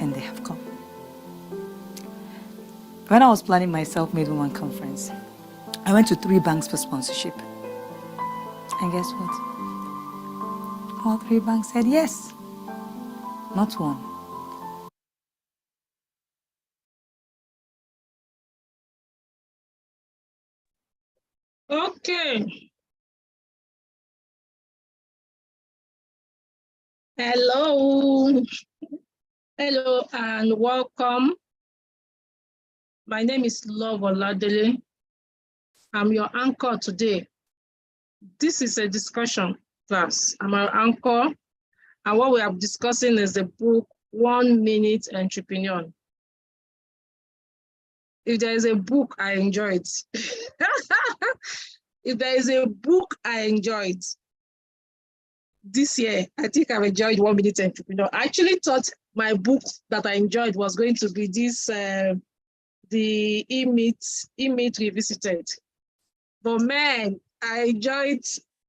and they have come. When I was planning my Self-Made Woman conference, I went to 3 banks for sponsorship. And guess what? All 3 banks said yes, not one. Okay. Hello. Hello and welcome. My name is Love Oladele. I'm your anchor today. This is a discussion class. I'm our anchor, and what we are discussing is the book 1 Minute Entrepreneur. If there is a book I enjoyed, if there is a book I enjoyed this year, I think I've enjoyed 1 Minute Entrepreneur. I actually thought my book that I enjoyed was going to be this, the E-Meet Revisited. But man, I enjoyed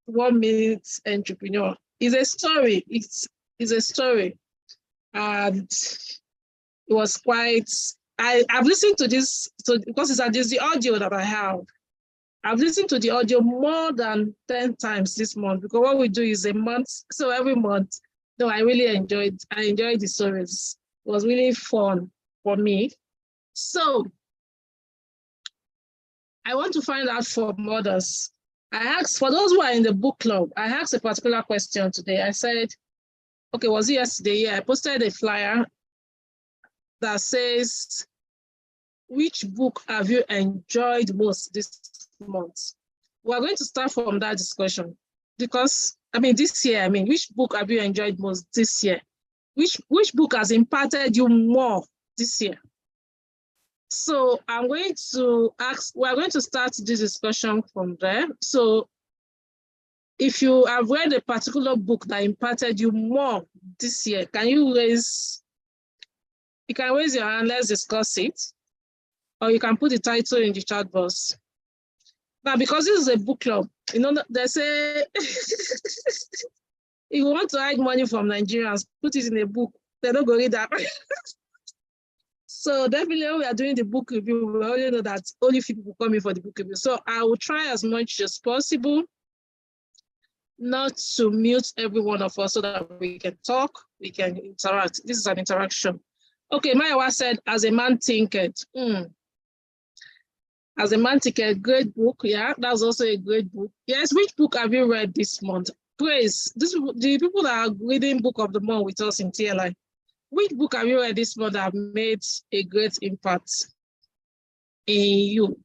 1 Minute Entrepreneur. It's a story. It's a story. And it was quite, I've listened to this, because it's the audio that I have. I've listened to the audio more than 10 times this month, because what we do is a month. So every month, no, I enjoyed the stories. It was really fun for me. So I want to find out from others. I asked, for those who are in the book club, I asked a particular question today. I said, okay, was it yesterday? Yeah, I posted a flyer that says, which book have you enjoyed most this month? We're going to start from that discussion because, this year, which book have you enjoyed most this year? Which book has impacted you more this year? So I'm going to ask, we're going to start this discussion from there. So if you have read a particular book that impacted you more this year, you can raise your hand, let's discuss it. Or you can put the title in the chat box. Now, because this is a book club, they say, if you want to hide money from Nigerians, put it in a book. They don't go read that. So definitely when we are doing the book review, we already know that only few people come in for the book review. So I will try as much as possible not to mute every one of us so that we can talk, we can interact. This is an interaction. Okay, Mayawa said, as a man thinketh. As a man thinketh, great book. Yeah, that's also a great book. Yes, which book have you read this month? Praise. The people that are reading Book of the Month with us in TLI. Which book have you read this month that have made a great impact in you?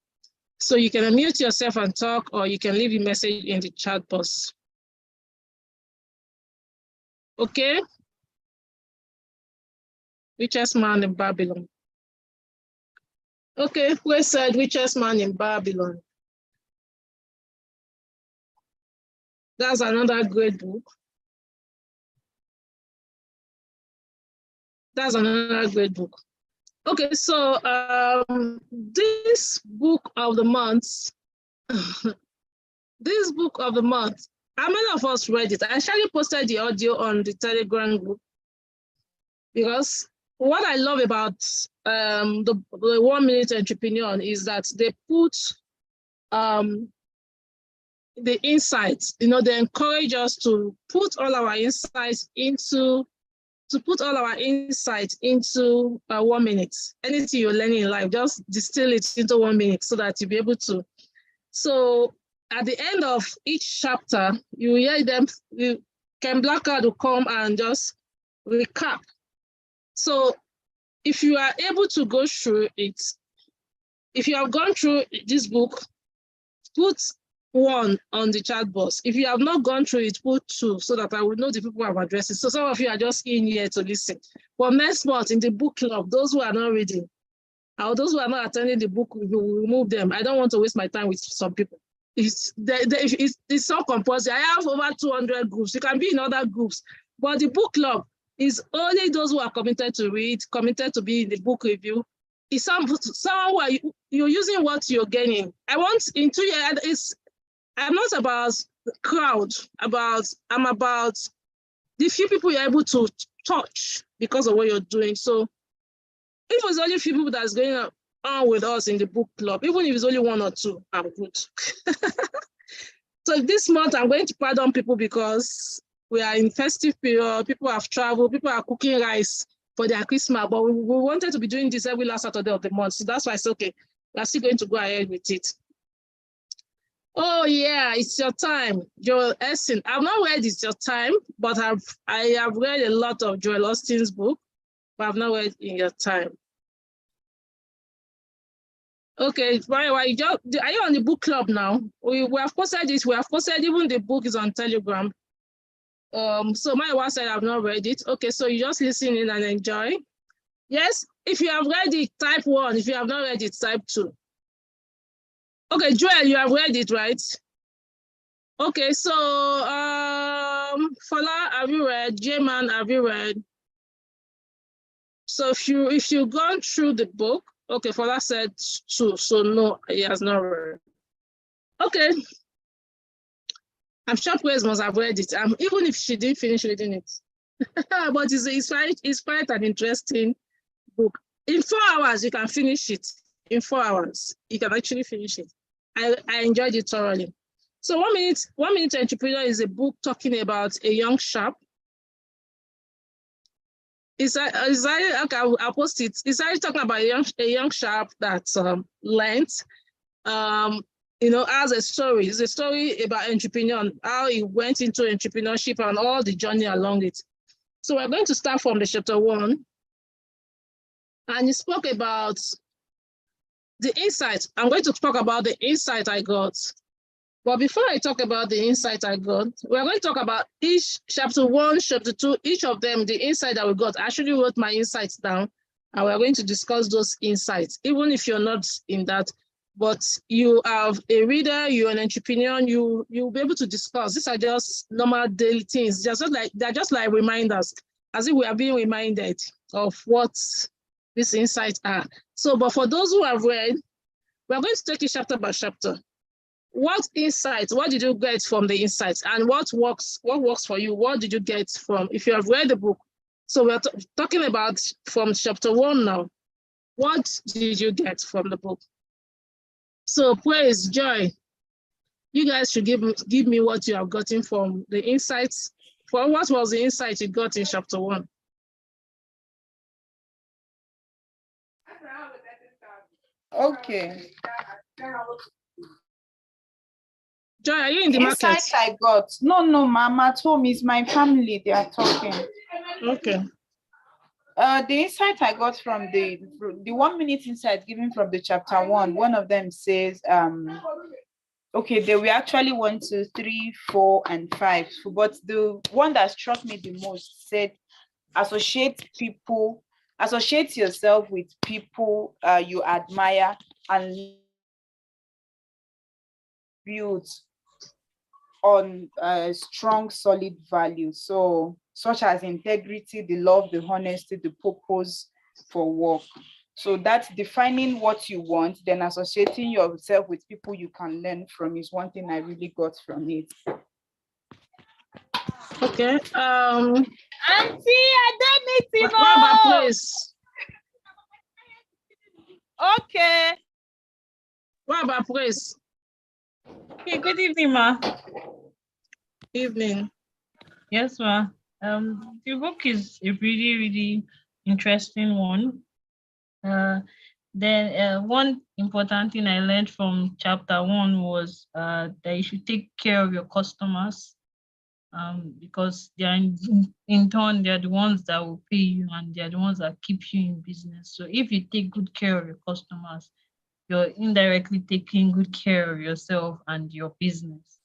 So you can unmute yourself and talk, or you can leave a message in the chat box. Okay? Richest Man in Babylon. Okay, who said Richest Man in Babylon? That's another great book. That's another great book. Okay, so this book of the month, this book of the month, how many of us read it? I actually posted the audio on the Telegram group because what I love about the 1 Minute Entrepreneur is that they put the insights, they encourage us to put all our insights into 1 minute. Anything you're learning in life, just distill it into 1 minute so that you'll be able to. So at the end of each chapter, you hear them, Ken Blanchard will come and just recap. So if you are able to go through it, if you have gone through this book, put 1 on the chat box. If you have not gone through it, put 2 so that I will know the people I'm addressing. So some of you are just in here to listen. But next month in the book club, those who are not reading, or those who are not attending the book, we will remove them. I don't want to waste my time with some people. It's so compulsory. I have over 200 groups. You can be in other groups. But the book club is only those who are committed to read, committed to be in the book review. It's someone who you're using what you're gaining. I want in 2 years, I'm not about the crowd, I'm about the few people you're able to touch because of what you're doing. So if it's only a few people that's going on with us in the book club, even if it's only one or two, I'm good. So this month I'm going to pardon people because we are in festive period. People have traveled. People are cooking rice for their Christmas, but we wanted to be doing this every last Saturday of the month. So that's why it's okay. We're still going to go ahead with it. Oh yeah, it's your time, Joel Austin. I've not read It's Your Time, but I have read a lot of Joel Austin's book, but I've not read In Your Time. Okay, right. Are you on the book club now? We have posted this. We have posted, even the book is on Telegram. So my wife said I've not read it. Okay, so you just listen in and enjoy. Yes, if you have read it, type 1. If you have not read it, type 2. Okay, Joel, you have read it, right? Okay, so Fala, have you read? J-Man, have you read? So if you've gone through the book, okay, Fala said 2, so no, he has not read. Okay. I'm sure Praise must have read it, even if she didn't finish reading it. But it's quite an interesting book. In 4 hours, you can finish it. In 4 hours, you can actually finish it. I enjoyed it thoroughly. So 1 Minute Entrepreneur is a book talking about a young sharp. Okay, I'll post it. It's actually talking about a young sharp that learned, has a story. It's a story about entrepreneur, how he went into entrepreneurship and all the journey along it. So we're going to start from the chapter 1. And he spoke about the insight. I'm going to talk about the insight I got. But before I talk about the insight I got, we're going to talk about each chapter 1, chapter 2, each of them, the insight that we got. I actually wrote my insights down, and we're going to discuss those insights, even if you're not in that. But you have a reader, you're an entrepreneur, you'll be able to discuss. These are just normal daily things. They're just like reminders, as if we are being reminded of what these insights are. So, but for those who have read, we're going to take it chapter by chapter. What insights, what did you get from the insights, and what works for you? What did you get from, if you have read the book? So we're talking about from chapter 1 now. What did you get from the book? So Praise, Joy, you guys should give me what you have gotten from the insights. For what was the insight you got in chapter 1? Okay. Joy, are you in the insight market? I got. No, ma'am, at home is my family. They are talking. Okay. The insight I got from the 1 minute insight given from the chapter 1, one of them says, okay, there were actually 1, 2, 3, 4, and 5. But the one that struck me the most said, associate yourself with people you admire and build on strong, solid values. So, such as integrity, the love, the honesty, the purpose for work. So that's defining what you want, then associating yourself with people you can learn from is one thing I really got from it. Okay. Auntie, I don't need to know. What about Praise? Okay. What about Praise? Okay, good evening, ma. Evening. Yes, ma. The book is a really, really interesting one. Then one important thing I learned from chapter 1 was that you should take care of your customers, because they are in turn, they are the ones that will pay you, and they are the ones that keep you in business. So if you take good care of your customers, you're indirectly taking good care of yourself and your business.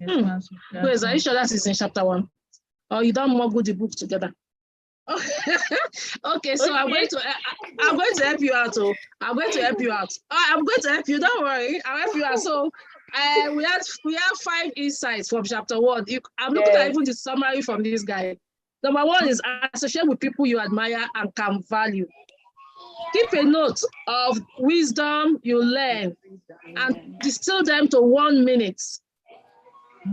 Yes, Praise, are you sure that is in chapter 1? Or you don't more good the book together? Okay, so okay. I'm going to help you out. Oh, I'm going to help you out. I'm going to help you. Don't worry, I'll help you out. So we have 5 insights from chapter 1. I'm looking at even the summary from this guy. Number 1 is associate with people you admire and can value. Keep a note of wisdom you learn and distill them to 1 minute.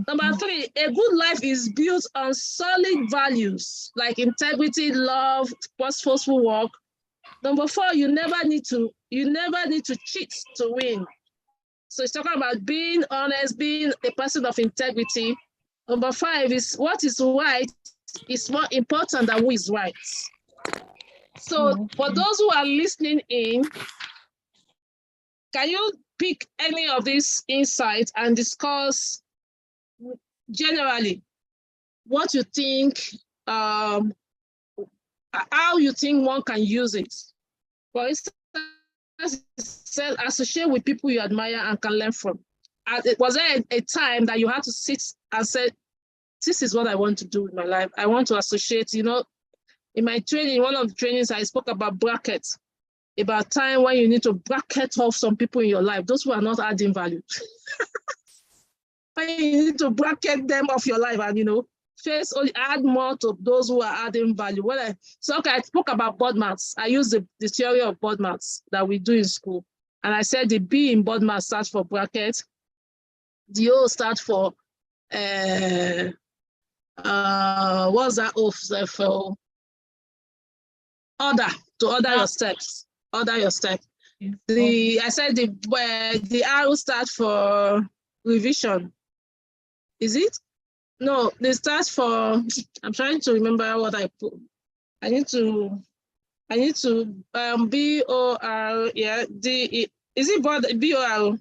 Number 3, a good life is built on solid values like integrity, love, purposeful work. Number 4, you never need to cheat to win. So it's talking about being honest, being a person of integrity. Number 5 is what is right is more important than who is right. So for those who are listening in, can you pick any of these insights and discuss generally what you think, how you think one can use it? For instance, said associate with people you admire and can learn from. Was there a time that you had to sit and say, this is what I want to do with my life? I want to associate, in my training, one of the trainings I spoke about brackets, about time when you need to bracket off some people in your life, those who are not adding value. When you need to bracket them off your life and, first only add more to those who are adding value. I spoke about board maths. I use the theory of board maths that we do in school. And I said the B in board maths starts for bracket. The O starts for, what's that O for? Order, to order your steps. Order your steps. I said the R starts for revision. Is it? No, they start for, I'm trying to remember what I put. I need to B-O-R, yeah, D-E, is it board, B-O-R,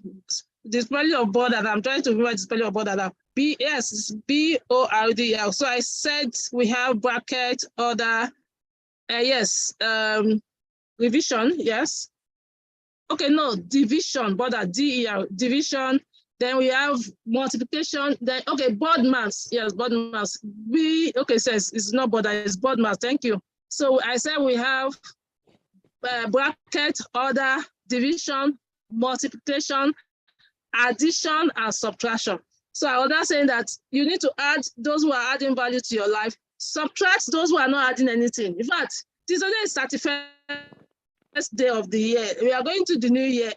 the spelling of board that I'm trying to remember the spelling of board that yes, it's B-O-R-D-L. So I said we have bracket, order, yes, revision, yes. Okay, no, division, border, D-E-R, division. Then we have multiplication. Then board mass. Yes, board mass. Says it's not border, it's board mass. Thank you. So I said we have bracket, order, division, multiplication, addition, and subtraction. So I was not saying that you need to add those who are adding value to your life, subtract those who are not adding anything. In fact, this is the 31st day of the year. We are going to the new year.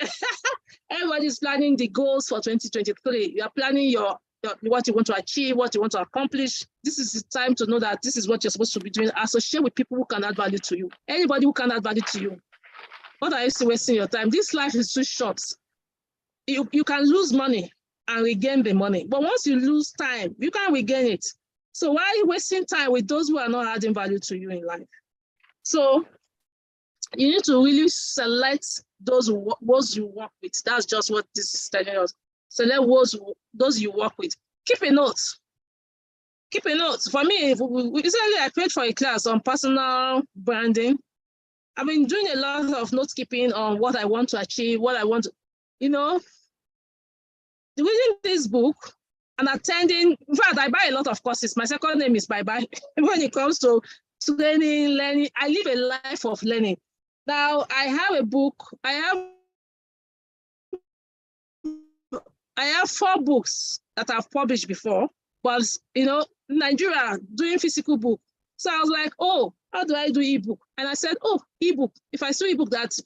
Everybody's planning the goals for 2023. You are planning your what you want to achieve, what you want to accomplish. This is the time to know that this is what you're supposed to be doing. Associate with people who can add value to you. Anybody who can add value to you. What are you still wasting your time? This life is too short. You can lose money and regain the money. But once you lose time, you can't regain it. So why are you wasting time with those who are not adding value to you in life? So you need to really select those you work with. That's just what this is telling us. Select those you work with. Keep a note. Keep a note. For me, recently I paid for a class on personal branding. I've been doing a lot of note keeping on what I want to achieve, what I want to, reading this book and attending. In fact, I buy a lot of courses. My second name is Bye-Bye. When it comes to learning, I live a life of learning. Now I have a book. I have 4 books that I've published before, but Nigeria doing physical book. So I was like, oh, how do I do ebook? And I said, oh, ebook. If I do ebook, that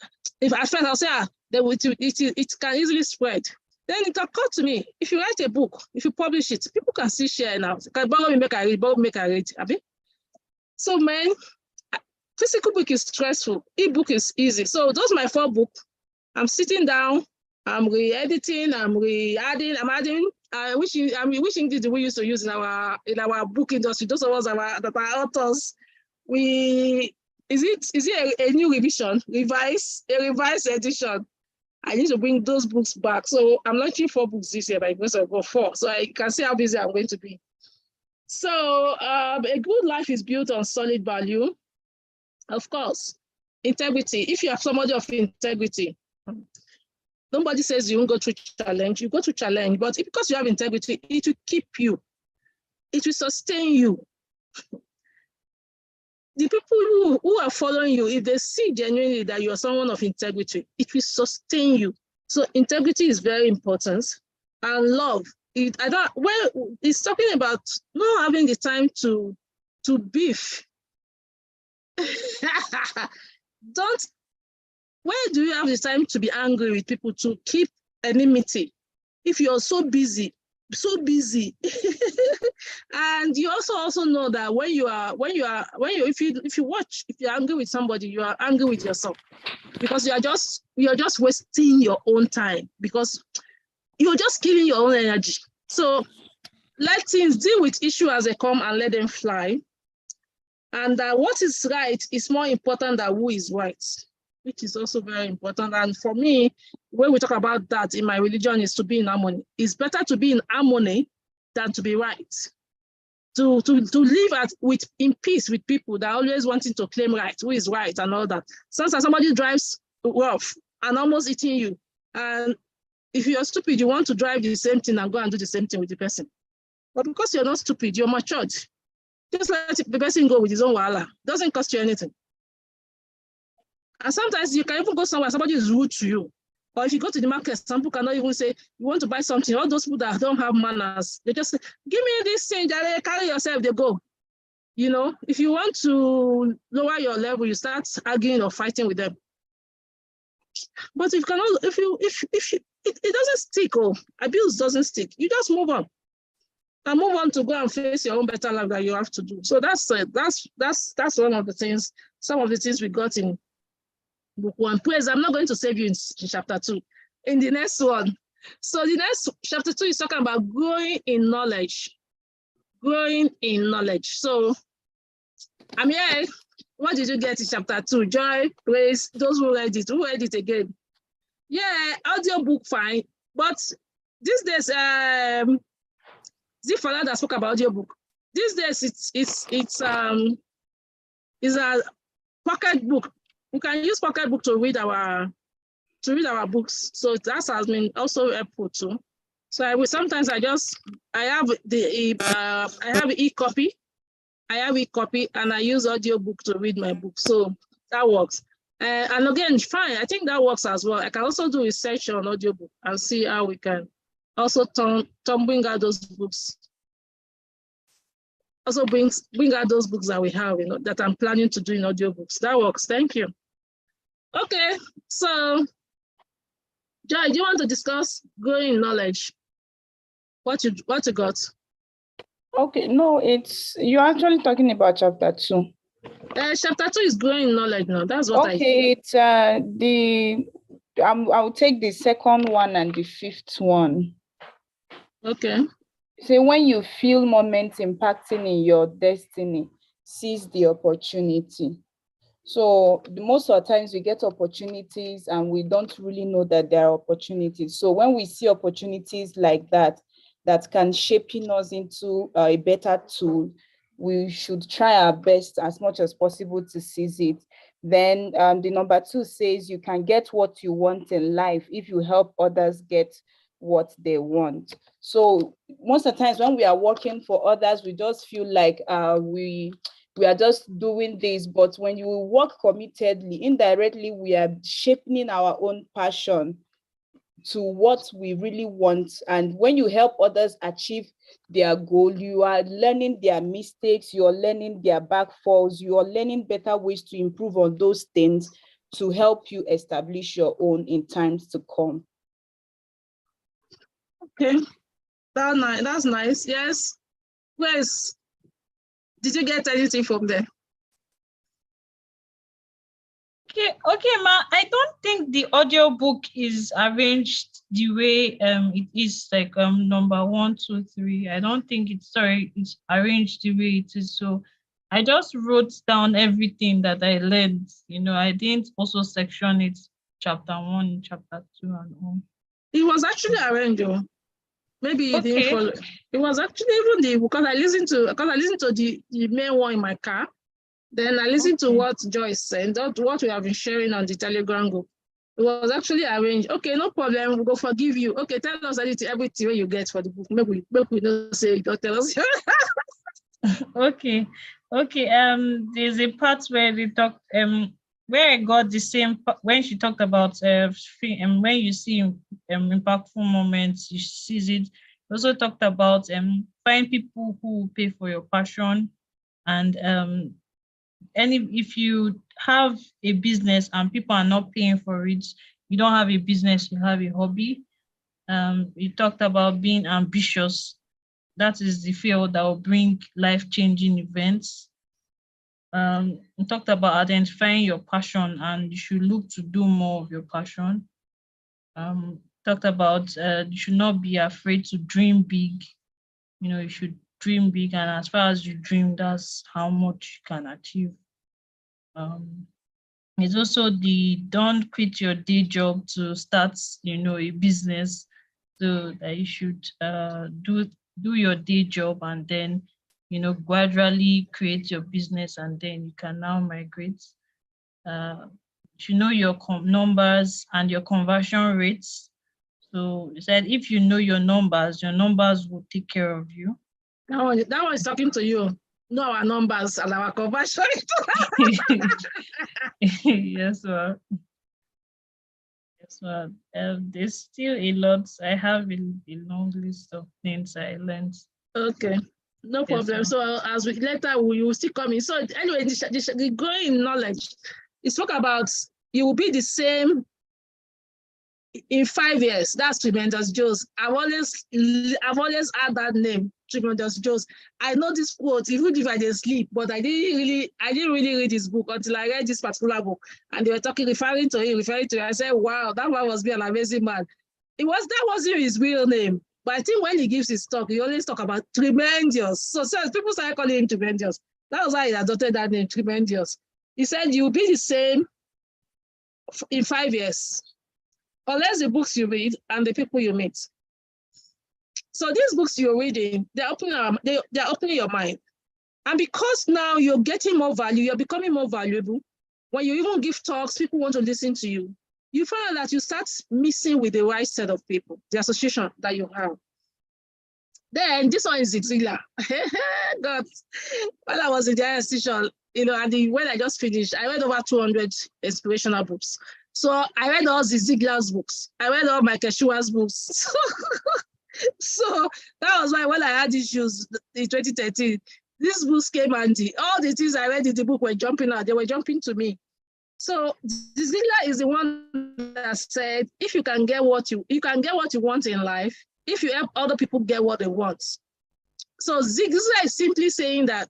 if at first I'll say, it can easily spread. Then it occurred to me, if you write a book, if you publish it, people can still share now. Can borrow me, make I read. So man, physical book is stressful. Ebook is easy. So those are my 4 books. I'm sitting down, I'm re-editing, I'm re-adding, I'm adding. Which English do we used to use in our book industry? Those of us that are authors, is it a new revision, a revised edition? I need to bring those books back. So I'm launching 4 books this year, but I'm going to go 4. So I can see how busy I'm going to be. So a good life is built on solid value. Of course, integrity. If you are somebody of integrity, nobody says you won't go through challenge. You go through challenge, but because you have integrity, it will keep you. It will sustain you. The people who are following you, if they see genuinely that you are someone of integrity, it will sustain you. So integrity is very important. And love. It's talking about not having the time to beef. Where do you have the time to be angry with people, to keep enmity? If you're so busy, so busy. And you also know that if you're angry with somebody, you are angry with yourself, because you're just wasting your own time, because you're just killing your own energy. So let things deal with issue as they come and let them fly. And what is right is more important than who is right, which is also very important. And for me, when we talk about that in my religion, is to be in harmony. It's better to be in harmony than to be right. To live in peace with people that are always wanting to claim right, who is right and all that. Sometimes somebody drives rough and almost eating you. And if you're stupid, you want to drive the same thing and go and do the same thing with the person. But because you're not stupid, you're matured. Just let the person go with his own wahala. Doesn't cost you anything. And sometimes you can even go somewhere, somebody is rude to you. Or if you go to the market, some people cannot even say, you want to buy something. All those people that don't have manners, they just say, give me this thing, carry yourself, they go. You know, if you want to lower your level, you start arguing or fighting with them. But if it doesn't stick, abuse doesn't stick, you just move on. And move on to go and face your own better life that you have to do. So that's one of the things, some of the things we got in book 1. Please, I'm not going to save you in chapter 2. In the next one. So the next chapter 2 is talking about growing in knowledge. Growing in knowledge. So I'm here. What did you get in chapter 2? Joy, Grace, those who read it. Who read it again? Yeah, audio book fine. But these days, Zifala that spoke about audio book. These days it's a pocket book. We can use pocket book to read our books. So that has been also helpful too. So I have e-copy. I have e-copy and I use audio book to read my book. So that works. And again, fine. I think that works as well. I can also do research on audio book and see how we can also bring out those books. Also bring out those books that we have, that I'm planning to do in audio books. That works. Thank you. Okay, so Joy, do you want to discuss growing in knowledge? What you got? Okay, no, you're actually talking about chapter 2. Chapter 2 is growing in knowledge now. That's what okay, it's I'll take the second one and the 5th one. Okay. So when you feel moments impacting in your destiny, seize the opportunity. So most of the times we get opportunities and we don't really know that there are opportunities. So when we see opportunities like that can shape us into a better tool, we should try our best as much as possible to seize it. Then the number 2 says you can get what you want in life if you help others get what they want. So most of the times when we are working for others, we just feel like we are just doing this, but when you work committedly, indirectly we are shaping our own passion to what we really want. And when you help others achieve their goal, you are learning their mistakes, you're learning their backfalls, you are learning better ways to improve on those things to help you establish your own in times to come. Okay, that's nice. Yes. Where's did you get anything from there? Okay, ma. I don't think the audio book is arranged the way it is, like number 1, 2, 3. I don't think it's arranged the way it is. So I just wrote down everything that I learned. I didn't also section it, chapter 1, chapter 2, and all. It was actually arranged. Maybe you didn't follow. It was actually even because I listened to the main one in my car. Then I listened to what Joyce said, what we have been sharing on the Telegram group. It was actually arranged. Okay, no problem. We'll go forgive you. Okay, tell us everything you get for the book. Maybe we don't say it. Don't tell us. Okay. There's a part where they talk where I got the same when she talked about when you see impactful moments, you seize it. We also talked about find people who pay for your passion, and if you have a business and people are not paying for it, you don't have a business, you have a hobby. You talked about being ambitious. That is the field that will bring life-changing events. You talked about identifying your passion, and you should look to do more of your passion. Talked about you should not be afraid to dream big. You should dream big, and as far as you dream, that's how much you can achieve. It's also the don't quit your day job to start, a business. So that you should do your day job, and then, gradually create your business, and then you can now migrate. You should know your numbers and your conversion rates. So you said if you know your numbers will take care of you. That one is talking to you. Know our numbers and our conversion. Yes, well. Yes, well. There's still a lot. I have a long list of things I learned. Okay, no problem. Yes, so as we later we will still come in. So anyway, the growing knowledge. It spoke about you will be the same in 5 years. That's Tremendous Joe's. I've always had that name, Tremendous Joe's. I know this quote even if I didn't sleep, but I didn't really read his book until I read this particular book, and they were referring to him. I said, wow, that man must be an amazing man. That wasn't his real name, but I think when he gives his talk, he always talk about tremendous. So people started calling him Tremendous. That was why he adopted that name, Tremendous. He said, you'll be the same in 5 years. Unless the books you read and the people you meet. So these books you're reading, they're opening your mind. And because now you're getting more value, you're becoming more valuable. When you even give talks, people want to listen to you. You find out that you start mixing with the right set of people, the association that you have. Then this one is Zigzilla. God, while I was in the institution, and when I just finished, I read over 200 inspirational books. So I read all the Ziegler's books. I read all Michael Schuer's books. So that was why when I had issues in 2013, these books came handy. All the things I read in the book were jumping out. They were jumping to me. So Ziegler is the one that said, if you can get what you want in life, if you help other people get what they want. So Ziegler is simply saying that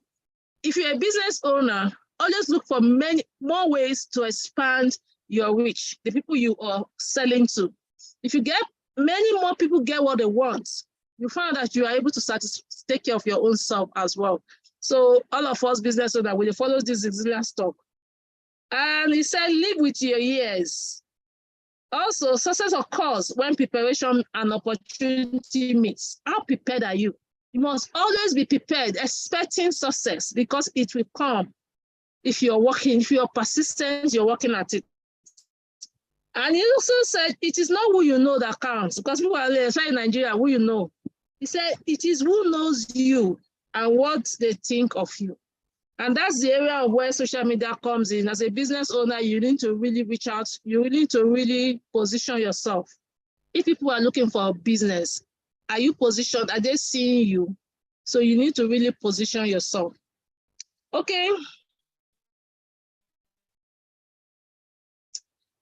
if you're a business owner, always look for many more ways to expand your reach, the people you are selling to. If you get many more people get what they want, you find that you are able to take care of your own self as well. So all of us business owners, we follow this Ziegler talk. And he said, live with your ears. Also, success occurs when preparation and opportunity meets. How prepared are you? You must always be prepared, expecting success, because it will come if you're working, if you're persistent, you're working at it. And he also said, it is not who you know that counts, because people are saying in Nigeria, who you know. He said, it is who knows you and what they think of you. And that's the area of where social media comes in. As a business owner, you need to really reach out. You need to really position yourself. If people are looking for a business, are you positioned? Are they seeing you? So you need to really position yourself. Okay.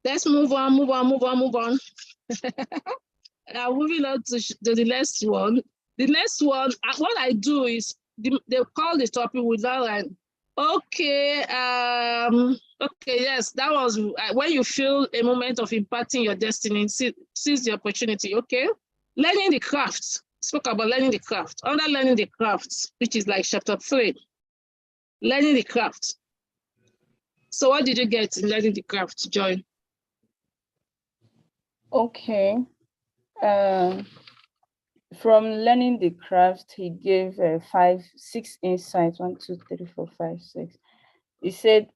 Let's move on. Now moving on to the next one. The next one, what I do is, they call the topic with that line. Okay, yes, that was when you feel a moment of impacting your destiny, seize the opportunity, okay? Learning the craft, spoke about learning the craft. Under learning the craft, which is like chapter 3, learning the craft. So what did you get in learning the craft, Joy? Okay. From learning the craft, he gave 6 insights. 1, 2, 3, 4, 5, 6. He said,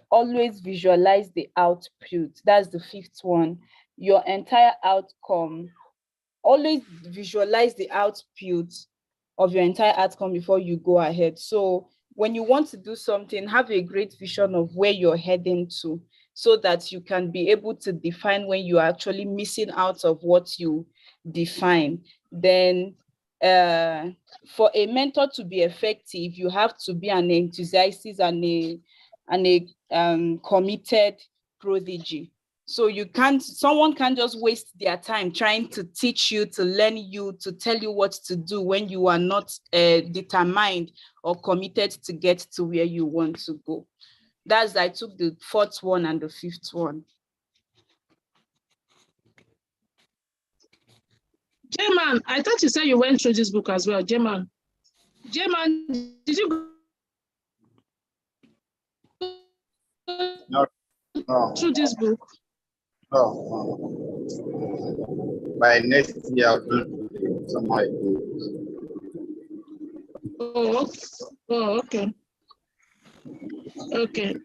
always visualize the output. That's the 5th one. Your entire outcome. Always visualize the output of your entire outcome before you go ahead. So when you want to do something, have a great vision of where you're heading to, so that you can be able to define when you are actually missing out of what you define. Then for a mentor to be effective, you have to be an enthusiast and a committed prodigy. So someone can't just waste their time trying to teach you, to learn you, to tell you what to do when you are not determined or committed to get to where you want to go. I took the 4th one and the 5th one. J-Man, I thought you said you went through this book as well. J-Man, did you go through this book? No. By next year, I'll do something. Oh, okay. Okay.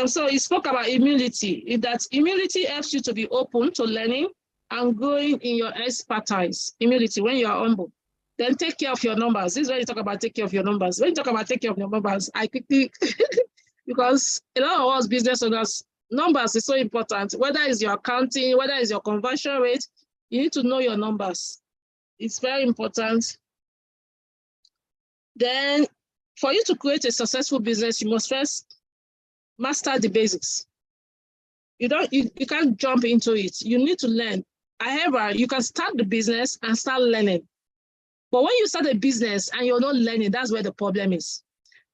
So he spoke about humility. That humility helps you to be open to learning and growing in your expertise. Humility, when you are humble. Then take care of your numbers. This is when you talk about take care of your numbers. When you talk about take care of your numbers, I quickly, because a lot of us business owners, numbers is so important. Whether it's your accounting, whether it's your conversion rate, you need to know your numbers. It's very important. Then for you to create a successful business, you must first master the basics. You can't jump into it. You need to learn. However, you can start the business and start learning. But when you start a business and you're not learning, that's where the problem is.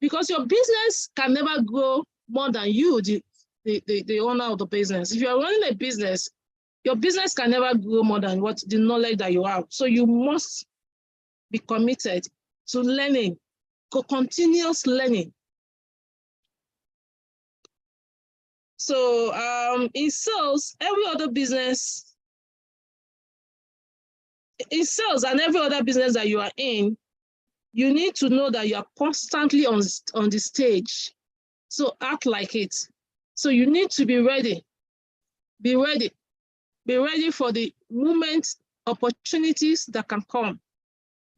Because your business can never grow more than you, the owner of the business. If you're running a business, your business can never grow more than what the knowledge that you have. So you must be committed to learning, continuous learning. So in sales, every other business, in sales and every other business that you are in, you need to know that you are constantly on the stage. So act like it. So you need to be ready. Be ready. Be ready for the moments, opportunities that can come.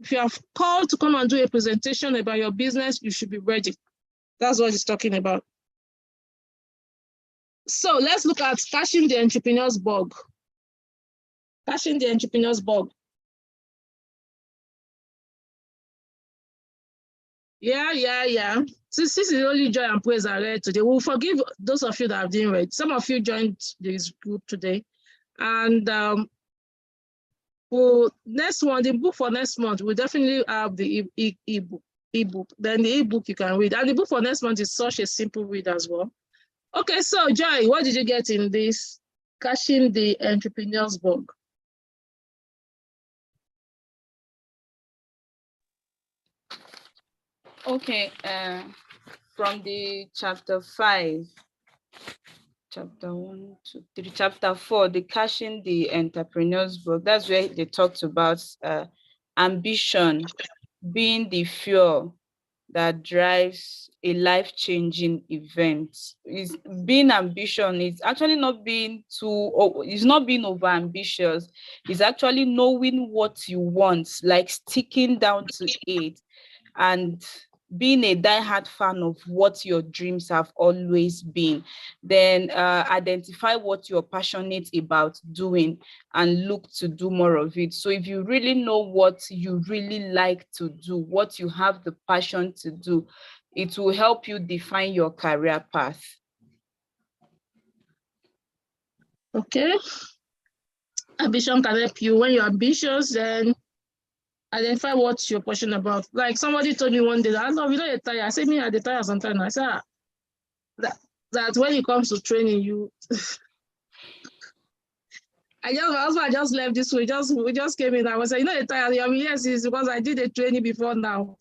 If you are called to come and do a presentation about your business, you should be ready. That's what he's talking about. So let's look at catching the entrepreneur's bug. Catching the entrepreneur's bug. Yeah. Since this is only Joy and Praise I read today, we'll forgive those of you that didn't read. Some of you joined this group today. And next one, the book for next month, we'll definitely have the ebook. Then the ebook you can read. And the book for next month is such a simple read as well. Okay, so Joy, what did you get in this? Catching the entrepreneur's bug. Okay, from the chapter 5, chapter 1, 2, 3, chapter 4, the catching the entrepreneur's bug. That's where they talked about ambition being the fuel that drives a life-changing event. Is being ambitious. It's actually not being it's not being over-ambitious. It's actually knowing what you want, like sticking down to it, and being a diehard fan of what your dreams have always been. Then identify what you're passionate about doing and look to do more of it. So if you really know what you really like to do, what you have the passion to do, it will help you define your career path. Okay. Ambition can help you. When you're ambitious, then identify what you're passionate about. Like somebody told me one day, I know we don't tire. I said, me at the tire sometimes. I said, that when it comes to training, you my husband just left this way. We just came in. I was like, you know, the tire. I mean, yes, it's because I did a training before now.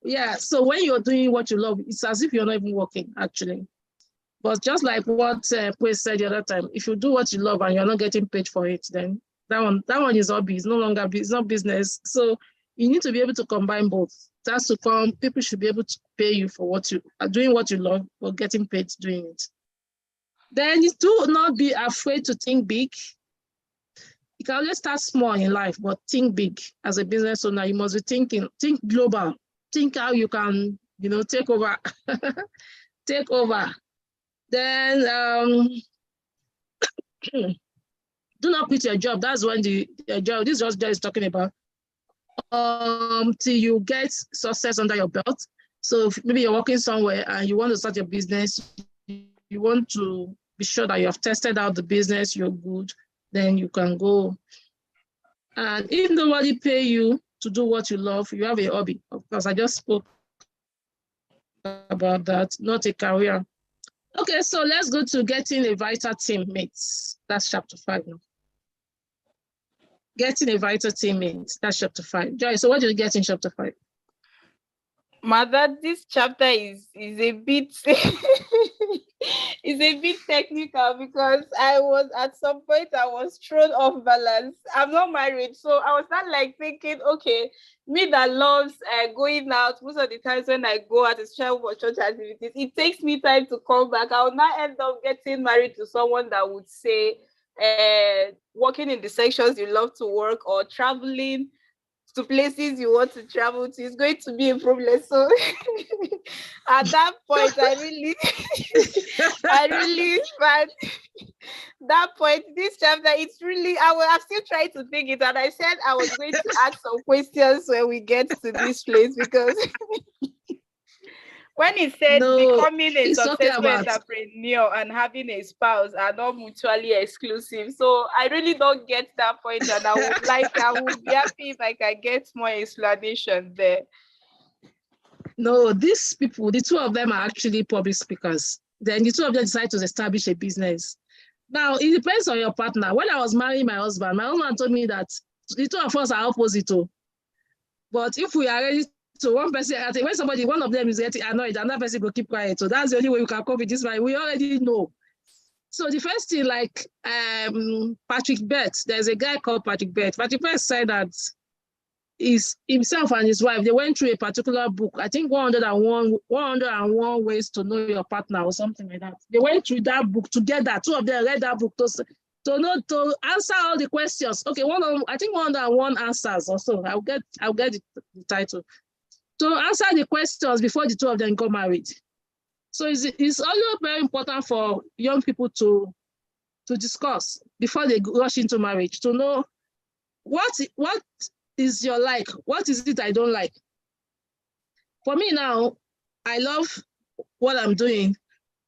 Yeah. So when you're doing what you love, it's as if you're not even working, actually. But just like what Praise said the other time, if you do what you love and you're not getting paid for it, then that one is hobby. It's no longer, it's not business. So you need to be able to combine both. That's to come. People should be able to pay you for what you are doing, what you love, or getting paid doing it. Then do not be afraid to think big. You can always start small in life, but think big. As a business owner, you must be think global. Think how you can, take over. Take over. Then do not quit your job. That's when the job, this is just talking about, till you get success under your belt. So maybe you're working somewhere and you want to start your business, you want to be sure that you have tested out the business, you're good, then you can go. And if nobody pay you to do what you love, you have a hobby. Of course, I just spoke about that, not a career. Okay, so let's go to getting a vital teammate. That's chapter 5 now. Getting a vital teammate. That's chapter 5. Joy, so what did you get in chapter 5? Mother, this chapter is a bit is a bit technical because I was at some point I was thrown off balance. I'm not married, so I was not like thinking, okay, me that loves going out most of the times when I go out, especially for church activities, it takes me time to come back. I will not end up getting married to someone that would say working in the sections you love to work or traveling to places you want to travel to is going to be a problem. So at that point, I really found that point, this chapter, it's really, I'm still trying to think it. And I said I was going to ask some questions when we get to this place, because when it said becoming a successful entrepreneur and having a spouse are not mutually exclusive. So I really don't get that point, and I would be happy if I can get more explanation there. No, these people, the two of them are actually public speakers. Then the two of them decide to establish a business. Now, it depends on your partner. When I was marrying my husband told me that the two of us are opposite. But if we are ready to one person, I think when one of them is getting annoyed, another person will keep quiet. So that's the only way we can cope with this one. We already know. So the first thing, like Patrick Bett, there's a guy called Patrick Bett. Patrick Bett said that himself and his wife, they went through a particular book, I think 101 ways to know your partner or something like that. They went through that book together. Two of them read that book to answer all the questions. Okay, I think 101 answers or so. I'll get the title. To answer the questions before the two of them got married. So it's also very important for young people to discuss before they rush into marriage, to know what is your like, what is it I don't like. For me now, I love what I'm doing.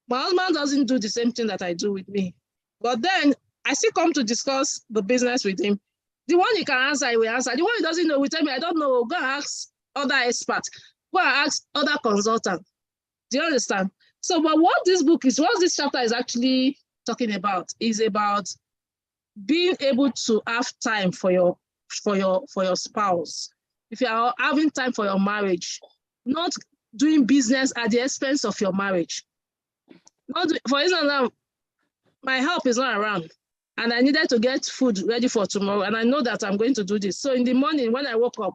My husband doesn't do the same thing that I do with me. But then I still come to discuss the business with him. The one he can answer, he will answer. The one he doesn't know will tell me, I don't know, go and ask other experts, go and ask other consultants. Do you understand? So, but what this chapter is actually talking about is about being able to have time for your spouse. If you are having time for your marriage, not doing business at the expense of your marriage. For example, my help is not around, and I needed to get food ready for tomorrow, and I know that I'm going to do this. So in the morning when I woke up,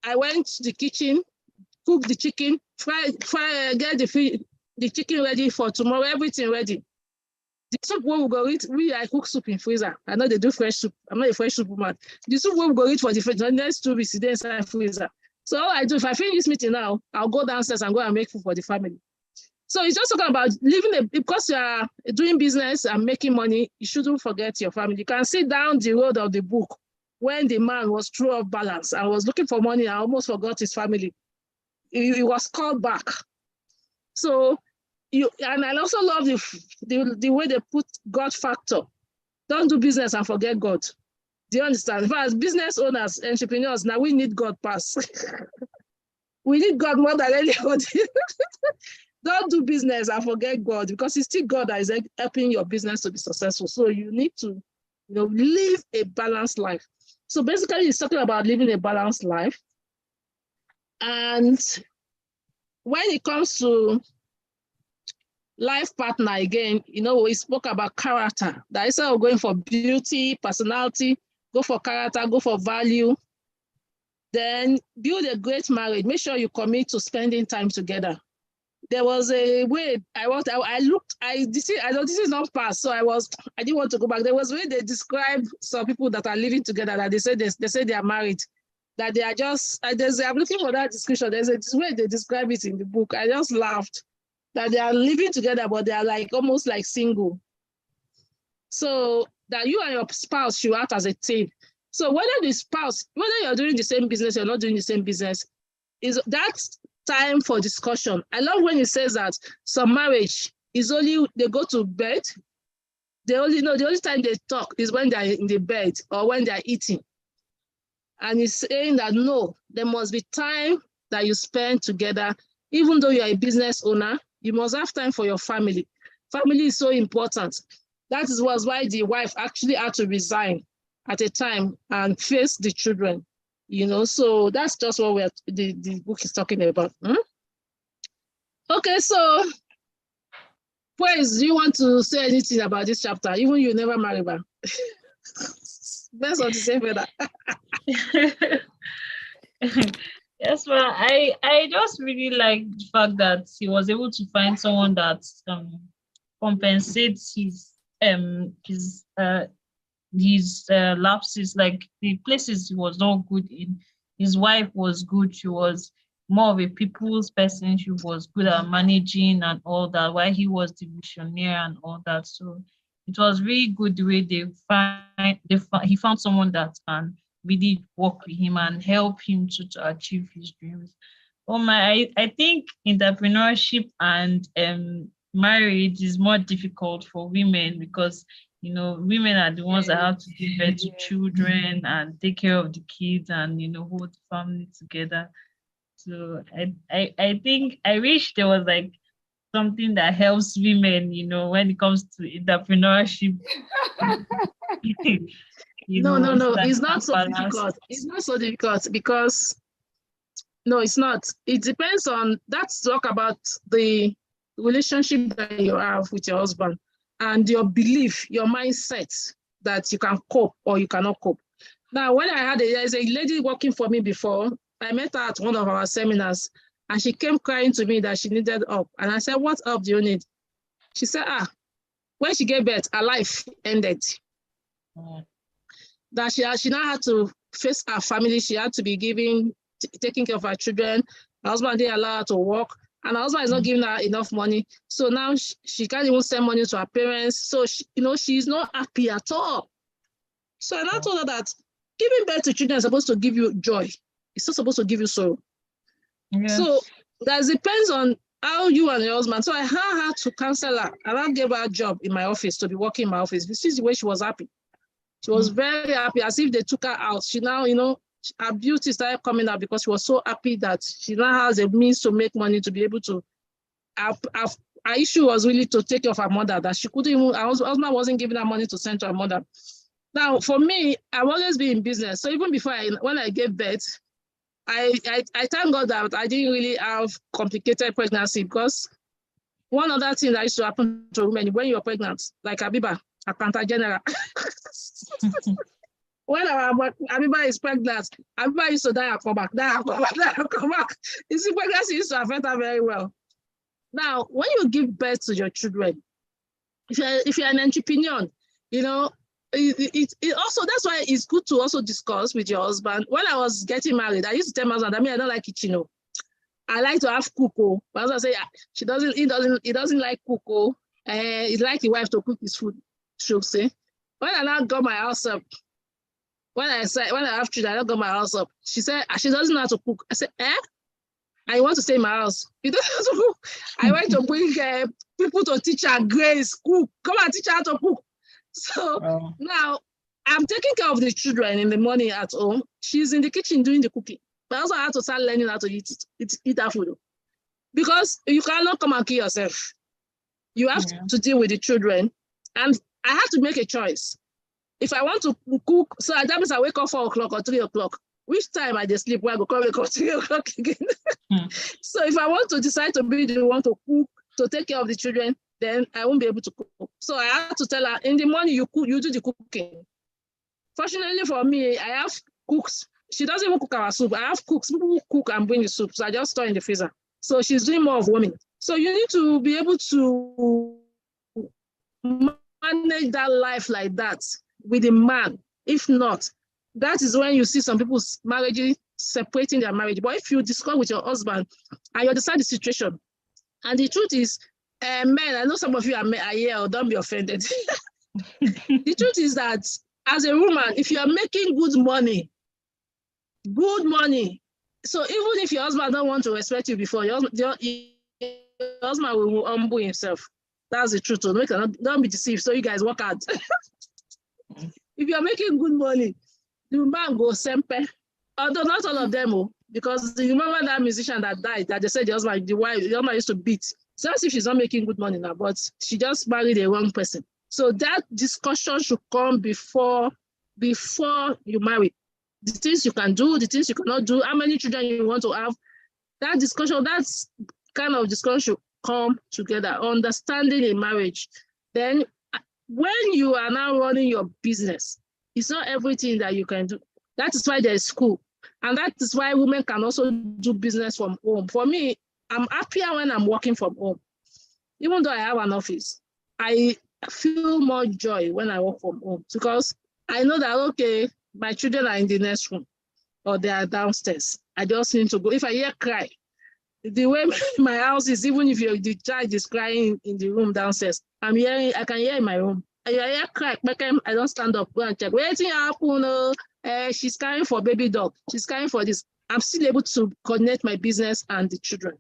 I went to the kitchen, cook the chicken, get the chicken ready for tomorrow, everything ready. The soup when we go eat, I cook soup in freezer. I know they do fresh soup. I'm not a fresh soup woman. The soup when we go eat for the next 2 weeks, it's inside freezer. So all I do, if I finish this meeting now, I'll go downstairs and go and make food for the family. So it's just talking about because you are doing business and making money, you shouldn't forget your family. You can see down the road of the book when the man was thrown off balance and was looking for money and almost forgot his family. He was called back. So and I also love the way they put God factor. Don't do business and forget God. Do you understand? As business owners, entrepreneurs, now we need God pass. We need God more than anybody. Don't do business and forget God, because it's still God that is helping your business to be successful. So you need to live a balanced life. So basically, it's talking about living a balanced life. And when it comes to life partner, again, we spoke about character. That instead of going for beauty, personality, go for character, go for value. Then build a great marriage. Make sure you commit to spending time together. There was a way this is not past, so I didn't want to go back. There was a way they described some people that are living together, that they say they are married, that they are just, I'm looking for that description. There's a way they describe it in the book. I just laughed that they are living together, but they are like almost like single. So that you and your spouse should act as a team. So whether you're doing the same business, you're not doing the same business, is that time for discussion. I love when it says that some marriage is only they go to bed. The only time they talk is when they're in the bed or when they're eating. And he's saying that no, there must be time that you spend together. Even though you're a business owner, you must have time for your family. Family is so important. That was why the wife actually had to resign at a time and face the children. So that's just what the book is talking about. Okay, so Praise, do you want to say anything about this chapter? Even you never marry ba. Best of the same feather. Yes, but I just really like the fact that he was able to find someone that compensates his lapses, like the places he was not good in. His wife was good. She was more of a people's person. She was good at managing and all that, while he was the visionary and all that. So it was really good the way he found someone that can really work with him and help him to achieve his dreams. I think entrepreneurship and marriage is more difficult for women because women are the ones that have to give birth to children and take care of the kids and hold the family together. So I think I wish there was like something that helps women, when it comes to entrepreneurship. No, it's not so difficult. It's not so difficult because no, it's not. It depends on talk about the relationship that you have with your husband and your belief, your mindset that you can cope or you cannot cope. Now, when there's a lady working for me before, I met her at one of our seminars and she came crying to me that she needed help. And I said, what help do you need? She said, when she gave birth, her life ended. That she now had to face her family. She had to be taking care of her children. Her husband didn't allow her to work. And her husband is not giving her enough money. So now she can't even send money to her parents. So, she's not happy at all. So I now told her that giving birth to children is supposed to give you joy. It's not supposed to give you sorrow. Yeah. So that depends on how you and your husband. So I had to counsel her. And I gave her a job in my office to be working in my office. This is the way she was happy. She was very happy, as if they took her out. She now, her beauty started coming out because she was so happy that she now has a means to make money to be able to. Her issue was really to take care of her mother, that she couldn't even, her husband wasn't giving her money to send to her mother. Now, for me, I've always been in business. So even before when I gave birth, I thank God that I didn't really have complicated pregnancy, because one other thing that used to happen to women when you're pregnant, like Abiba, Accountant General. When Abiba is pregnant, Abiba used to die and come back, die and come back, die and come back. You see, pregnancy used to affect her very well. Now, when you give birth to your children, if you're an entrepreneur, it also, that's why it's good to also discuss with your husband. When I was getting married, I used to tell my husband, I don't like kitchen. I like to have cocoa. My husband say he doesn't like cocoa. He like his wife to cook his food, she'll say. When I now got my house up, when I have children, I don't got my house up. She said she doesn't know how to cook. I said, I want to stay in my house. You don't know how to cook. I went to bring people to teach her Grace, cook. Come and teach her how to cook. So now I'm taking care of the children in the morning at home. She's in the kitchen doing the cooking. But also I have to start learning how to eat that food. Because you cannot come and kill yourself. You have to deal with the children. And I have to make a choice. If I want to cook, so that means I wake up 4 o'clock or 3 o'clock. Which time I just sleep, where I go come wake up 3 o'clock again. So if I want to decide to be the one to cook, to take care of the children, then I won't be able to cook. So I have to tell her, in the morning you cook, you do the cooking. Fortunately for me, I have cooks. She doesn't even cook our soup. I have cooks who cook and bring the soup. So I just store in the freezer. So she's doing more of women. So you need to be able to manage that life like that with a man. If not, that is when you see some people's marriages separating their marriage. But if you discuss with your husband and you understand the situation, and the truth is, men, I know some of you are here, or don't be offended. The truth is that as a woman, if you are making good money, so even if your husband don't want to respect you before, your husband will humble himself. That's the truth. Don't be deceived. So you guys work hard. If you're making good money, the man go sempe. Although not all of them, because you remember that musician that died, that they said the husband used to beat. So as if she's not making good money now, but she just married the wrong person. So that discussion should come before you marry. The things you can do, the things you cannot do, how many children you want to have. That discussion, that's kind of discussion should come together. Understanding in marriage. Then when you are now running your business, it's not everything that you can do. That is why there is school. And that is why women can also do business from home. For me, I'm happier when I'm working from home. Even though I have an office, I feel more joy when I work from home because I know that, okay, my children are in the next room or they are downstairs. I just need to go. If I hear cry, the way my house is, even if the child is crying in the room downstairs, I can hear in my room. I hear cry, I don't stand up, go and check. Waiting happen, she's crying for baby dog. She's crying for this. I'm still able to coordinate my business and the children.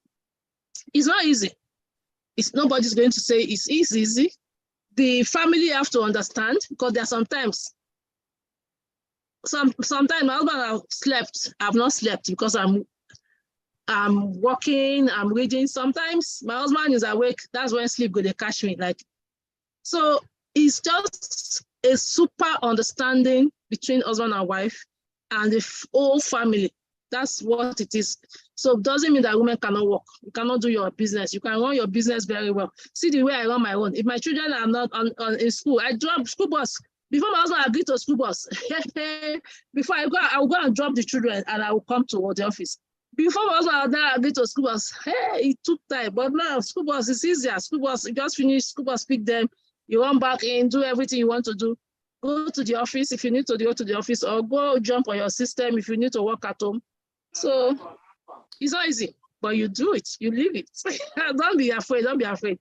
It's not easy. Nobody's going to say it's easy. The family have to understand because there are sometimes my husband I've not slept because I'm working, I'm reading. Sometimes my husband is awake, that's when sleep go to catch me. So it's just a super understanding between husband and wife and the whole family. That's what it is. So it doesn't mean that women cannot work. You cannot do your business. You can run your business very well. See the way I run my own. If my children are not in school, I drop school bus. Before my husband agreed to school bus, before I will go and drop the children and I will come to the office. Before my husband agreed to school bus, it took time. But now school bus is easier. School bus, you just finish school bus, pick them, you run back in, do everything you want to do. Go to the office if you need to go to the office, or go jump on your system if you need to work at home. So it's not easy, but you do it, you live it. Don't be afraid, don't be afraid.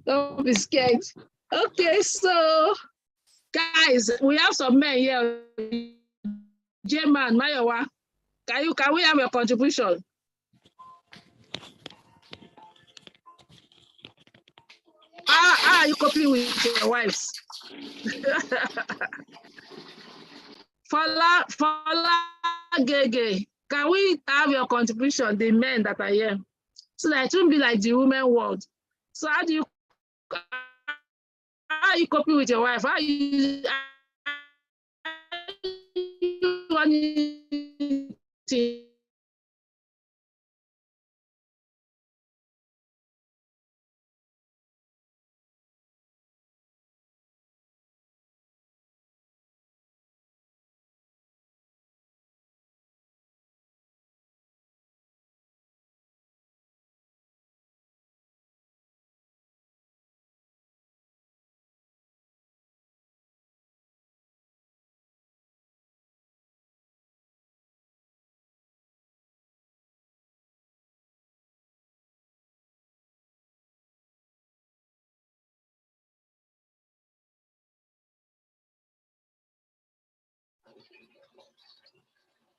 Don't be scared. Okay, so guys, we have some men here. J-Man, Mayowa, can we have your contribution? You copy with your wives. Fala Gege, can we have your contribution, the men that are here? So that it won't be like the women world. So how you copy with your wife? How you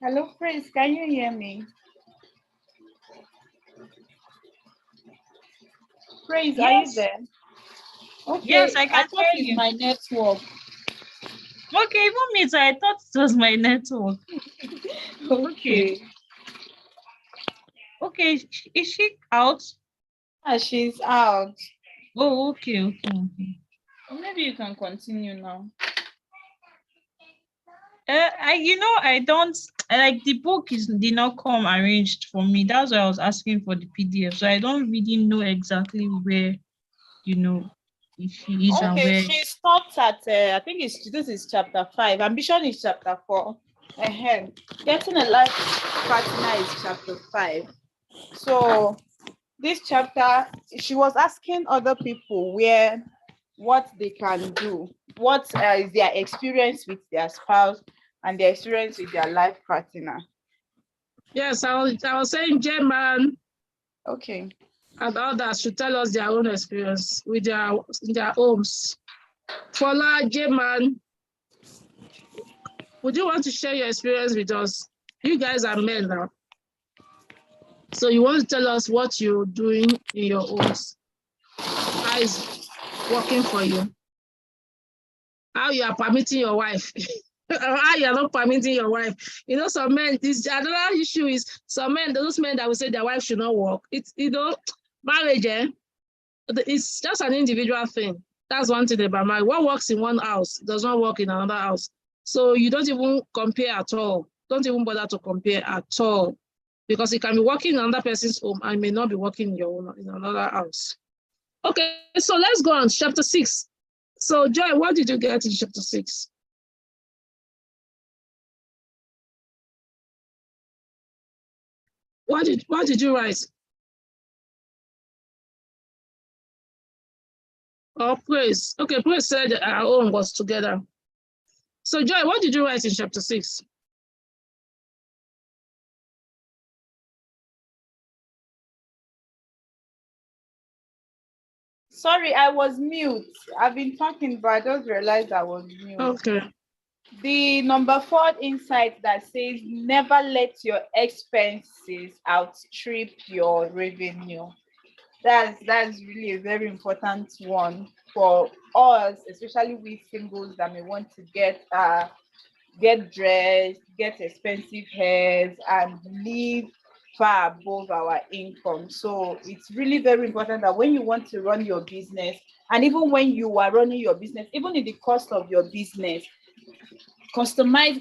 Hello, Prince, can you hear me? Prince, are you there? Okay. Yes, I can thought hear you. my network. Okay, even me too. I thought it was my network. Okay. Okay, is she out? She's out. Oh, okay. Maybe you can continue now. I don't like the book did not come arranged for me. That's why I was asking for the PDF. So I don't really know exactly where, if she is and where. She stopped at I think this is chapter 5. Ambition is chapter 4. Getting a life partner is chapter 5. So this chapter, she was asking other people what they can do, what is their experience with their spouse and their experience with their life partner. Yes, I was saying J-Man. Okay. And others should tell us their own experience with their homes. Fola, J-Man, would you want to share your experience with us? You guys are men now. So you want to tell us what you're doing in your homes? how it's working for you. How you are permitting your wife. How you are not permitting your wife. You know, some men, this another issue is some men, those men that will say their wife should not work. It's, you know, marriage, it's just an individual thing. That's one thing about marriage. What works in one house does not work in another house. So you don't even compare at all. Don't even bother to compare at all. Because it can be working in another person's home and may not be working in your own, in another house. Okay, so let's go on chapter 6. So Joy, what did you get in chapter 6? What did you write? Oh, Praise. Okay, Praise said our own was together. So Joy, what did you write in chapter 6? Sorry, I was mute. I've been talking, but I just realized I was mute. Okay. The number 4 insight that says never let your expenses outstrip your revenue. That's really a very important one for us, especially we singles that may want to get dressed, get expensive hairs, and live far above our income. So it's really very important that when you want to run your business, and even when you are running your business, even in the cost of your business,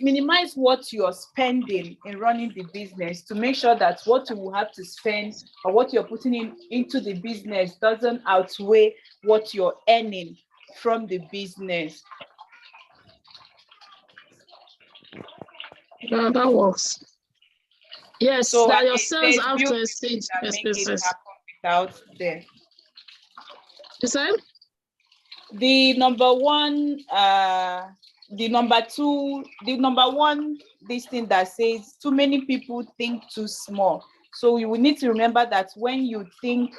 minimize what you're spending in running the business to make sure that what you will have to spend or what you're putting into the business doesn't outweigh what you're earning from the business. Yeah, that works. Yes, so that your sales have to exceed expenses. Without them. You said? The number one, the number one, this thing that says too many people think too small. So you will need to remember that when you think,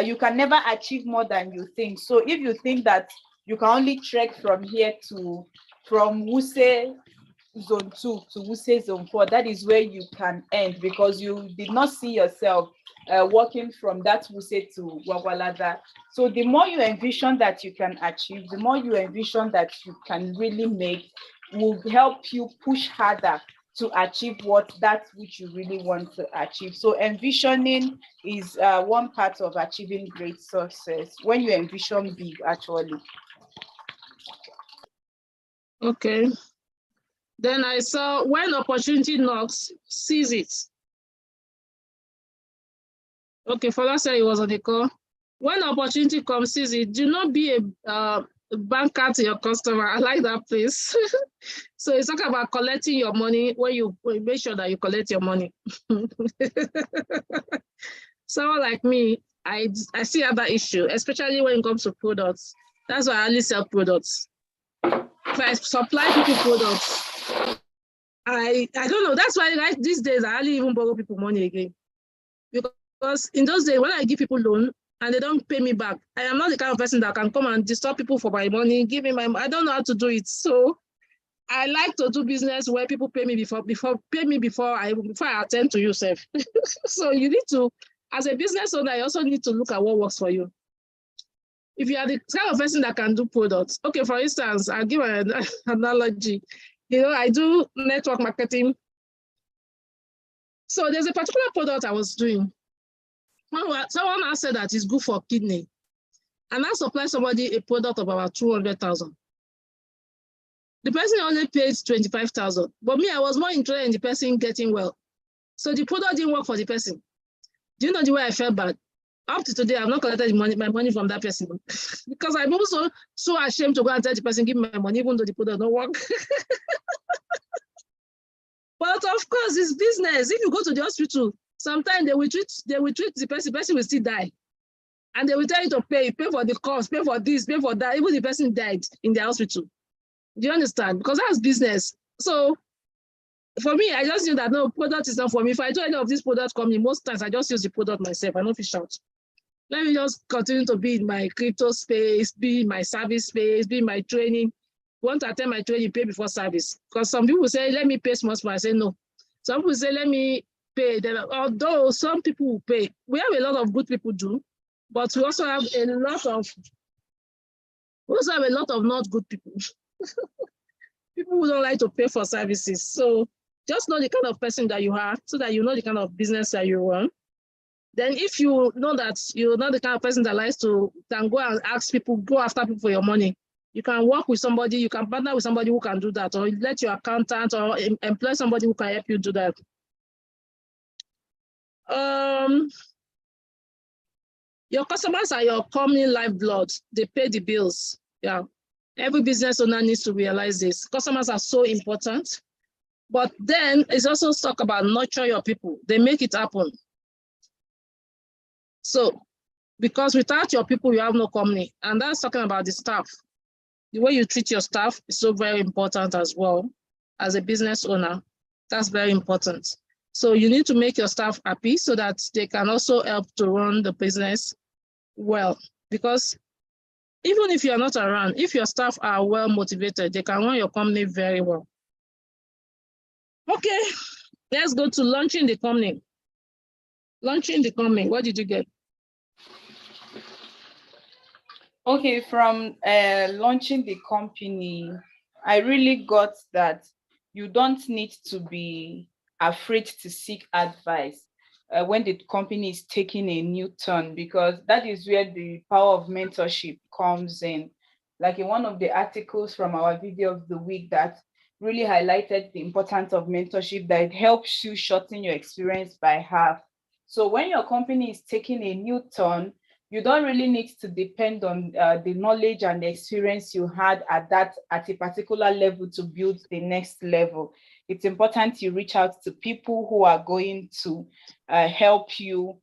you can never achieve more than you think. So if you think that you can only trek from Wuse zone 2 to Wuse zone 4, that is where you can end, because you did not see yourself working from that Wuse to Wagwalada. So the more you envision that you can achieve, the more you envision that you can really make, will help you push harder to achieve that which you really want to achieve. So envisioning is one part of achieving great success, when you envision big, actually. Okay. Then I saw when opportunity knocks, seize it. Okay, Fola said he was on the call. When opportunity comes, seize it. Do not be a banker to your customer. I like that place. So it's talking about collecting your money when you make sure that you collect your money. Someone like me, I still have that issue, especially when it comes to products. That's why I only sell products. If I supply people products, I don't know. That's why like these days I hardly even borrow people money again. Because in those days when I give people loan and they don't pay me back, I am not the kind of person that can come and disturb people for my money, give me my money. I don't know how to do it. So I like to do business where people pay me before I attend to you, Seth. So you need to, as a business owner, you also need to look at what works for you. If you are the kind of person that can do products, okay, for instance, I'll give an analogy. You know, I do network marketing. So there's a particular product I was doing. Someone else said that it's good for kidney. And I supply somebody a product of about 200,000. The person only pays 25,000. But me, I was more interested in the person getting well. So the product didn't work for the person. Do you know the way I felt bad? Up to today, I've not collected my money from that person because I'm also so ashamed to go and tell the person, give me my money, even though the product don't work. But of course, it's business. If you go to the hospital, sometimes they will treat the person will still die. And they will tell you to pay for the cost, pay for this, pay for that. Even the person died in the hospital. Do you understand? Because that's business. So for me, I just knew that no, product is not for me. If I do any of these products coming, most times I just use the product myself. I don't fish out. Let me just continue to be in my crypto space, be in my service space, be in my training. Want to attend my training, pay before service. Because some people say, let me pay small. I say no. Some people say, let me pay. Although some people will pay. We have a lot of good people do. But we also have a lot of not good people. People who don't like to pay for services. So just know the kind of person that you are, so that you know the kind of business that you run. Then if you know that you're not the kind of person that likes to can go and ask people, go after people for your money, you can work with somebody, you can partner with somebody who can do that, or let your accountant or employ somebody who can help you do that. Your customers are your company lifeblood. They pay the bills. Yeah. Every business owner needs to realize this. Customers are so important. But then it's also talk about nurture your people. They make it happen. So, because without your people, you have no company. And that's talking about the staff. The way you treat your staff is so very important as well. As a business owner, that's very important. So you need to make your staff happy so that they can also help to run the business well. Because even if you're not around, if your staff are well motivated, they can run your company very well. Okay, let's go to launching the company. Launching the company, what did you get? Okay, from launching the company, I really got that you don't need to be afraid to seek advice when the company is taking a new turn, because that is where the power of mentorship comes in. Like in one of the articles from our video of the week that really highlighted the importance of mentorship, that it helps you shorten your experience by half. So when your company is taking a new turn, you don't really need to depend on the knowledge and the experience you had at a particular level to build the next level. It's important you reach out to people who are going to help you,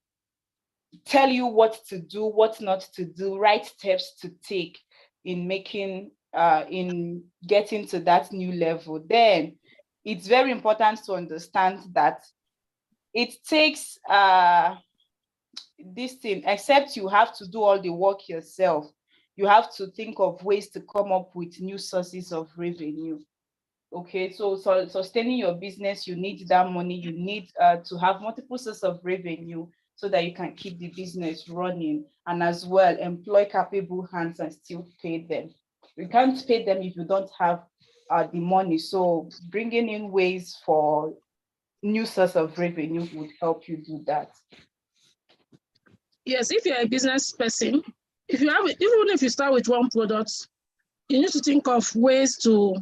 tell you what to do, what not to do, right steps to take in making, in getting to that new level. Then it's very important to understand that it takes this thing, except you have to do all the work yourself, you have to think of ways to come up with new sources of revenue. Okay, so sustaining your business, you need that money, you need to have multiple sources of revenue so that you can keep the business running, and as well employ capable hands and still pay them. You can't pay them if you don't have the money. So bringing in ways for new source of revenue would help you do that. Yes, if you're a business person, if you have, even if you start with one product, you need to think of ways to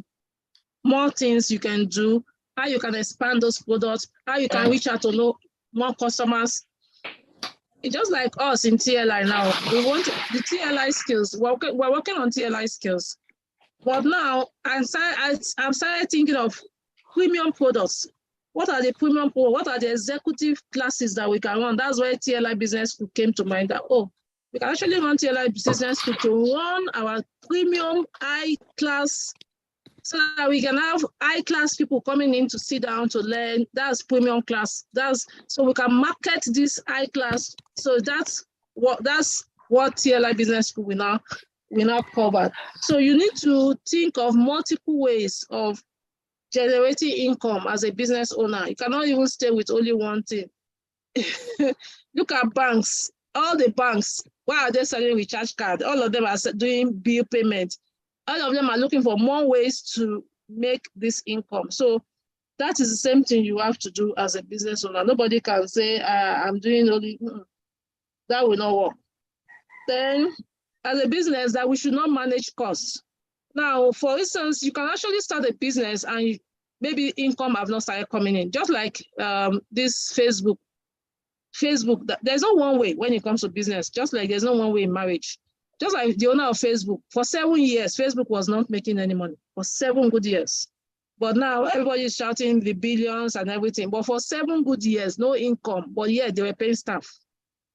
more things you can do, how you can expand those products, how you can reach out to know more customers. It's just like us in TLI now. We want the TLI skills. We're working on TLI skills. But now I'm started thinking of premium products. What are the premium products? What are the executive classes that we can run? That's where TLI Business School came to mind, that, oh, we can actually run TLI Business School to run our premium high class, so that we can have high class people coming in to sit down to learn. That's premium class. So we can market this high class. So that's what TLI Business School we now covered. So you need to think of multiple ways of generating income as a business owner. You cannot even stay with only one thing. Look at banks. All the banks, why are they selling recharge card? All of them are doing bill payment. All of them are looking for more ways to make this income. So that is the same thing you have to do as a business owner. Nobody can say, I'm doing only, that will not work. Then as a business, that we should not manage costs. Now, for instance, you can actually start a business and maybe income have not started coming in. Just like this Facebook, there's no one way when it comes to business, just like there's no one way in marriage. Just like the owner of Facebook, for 7 years, Facebook was not making any money, for 7 good years. But now everybody is shouting the billions and everything. But for 7 good years, no income, but yeah, they were paying staff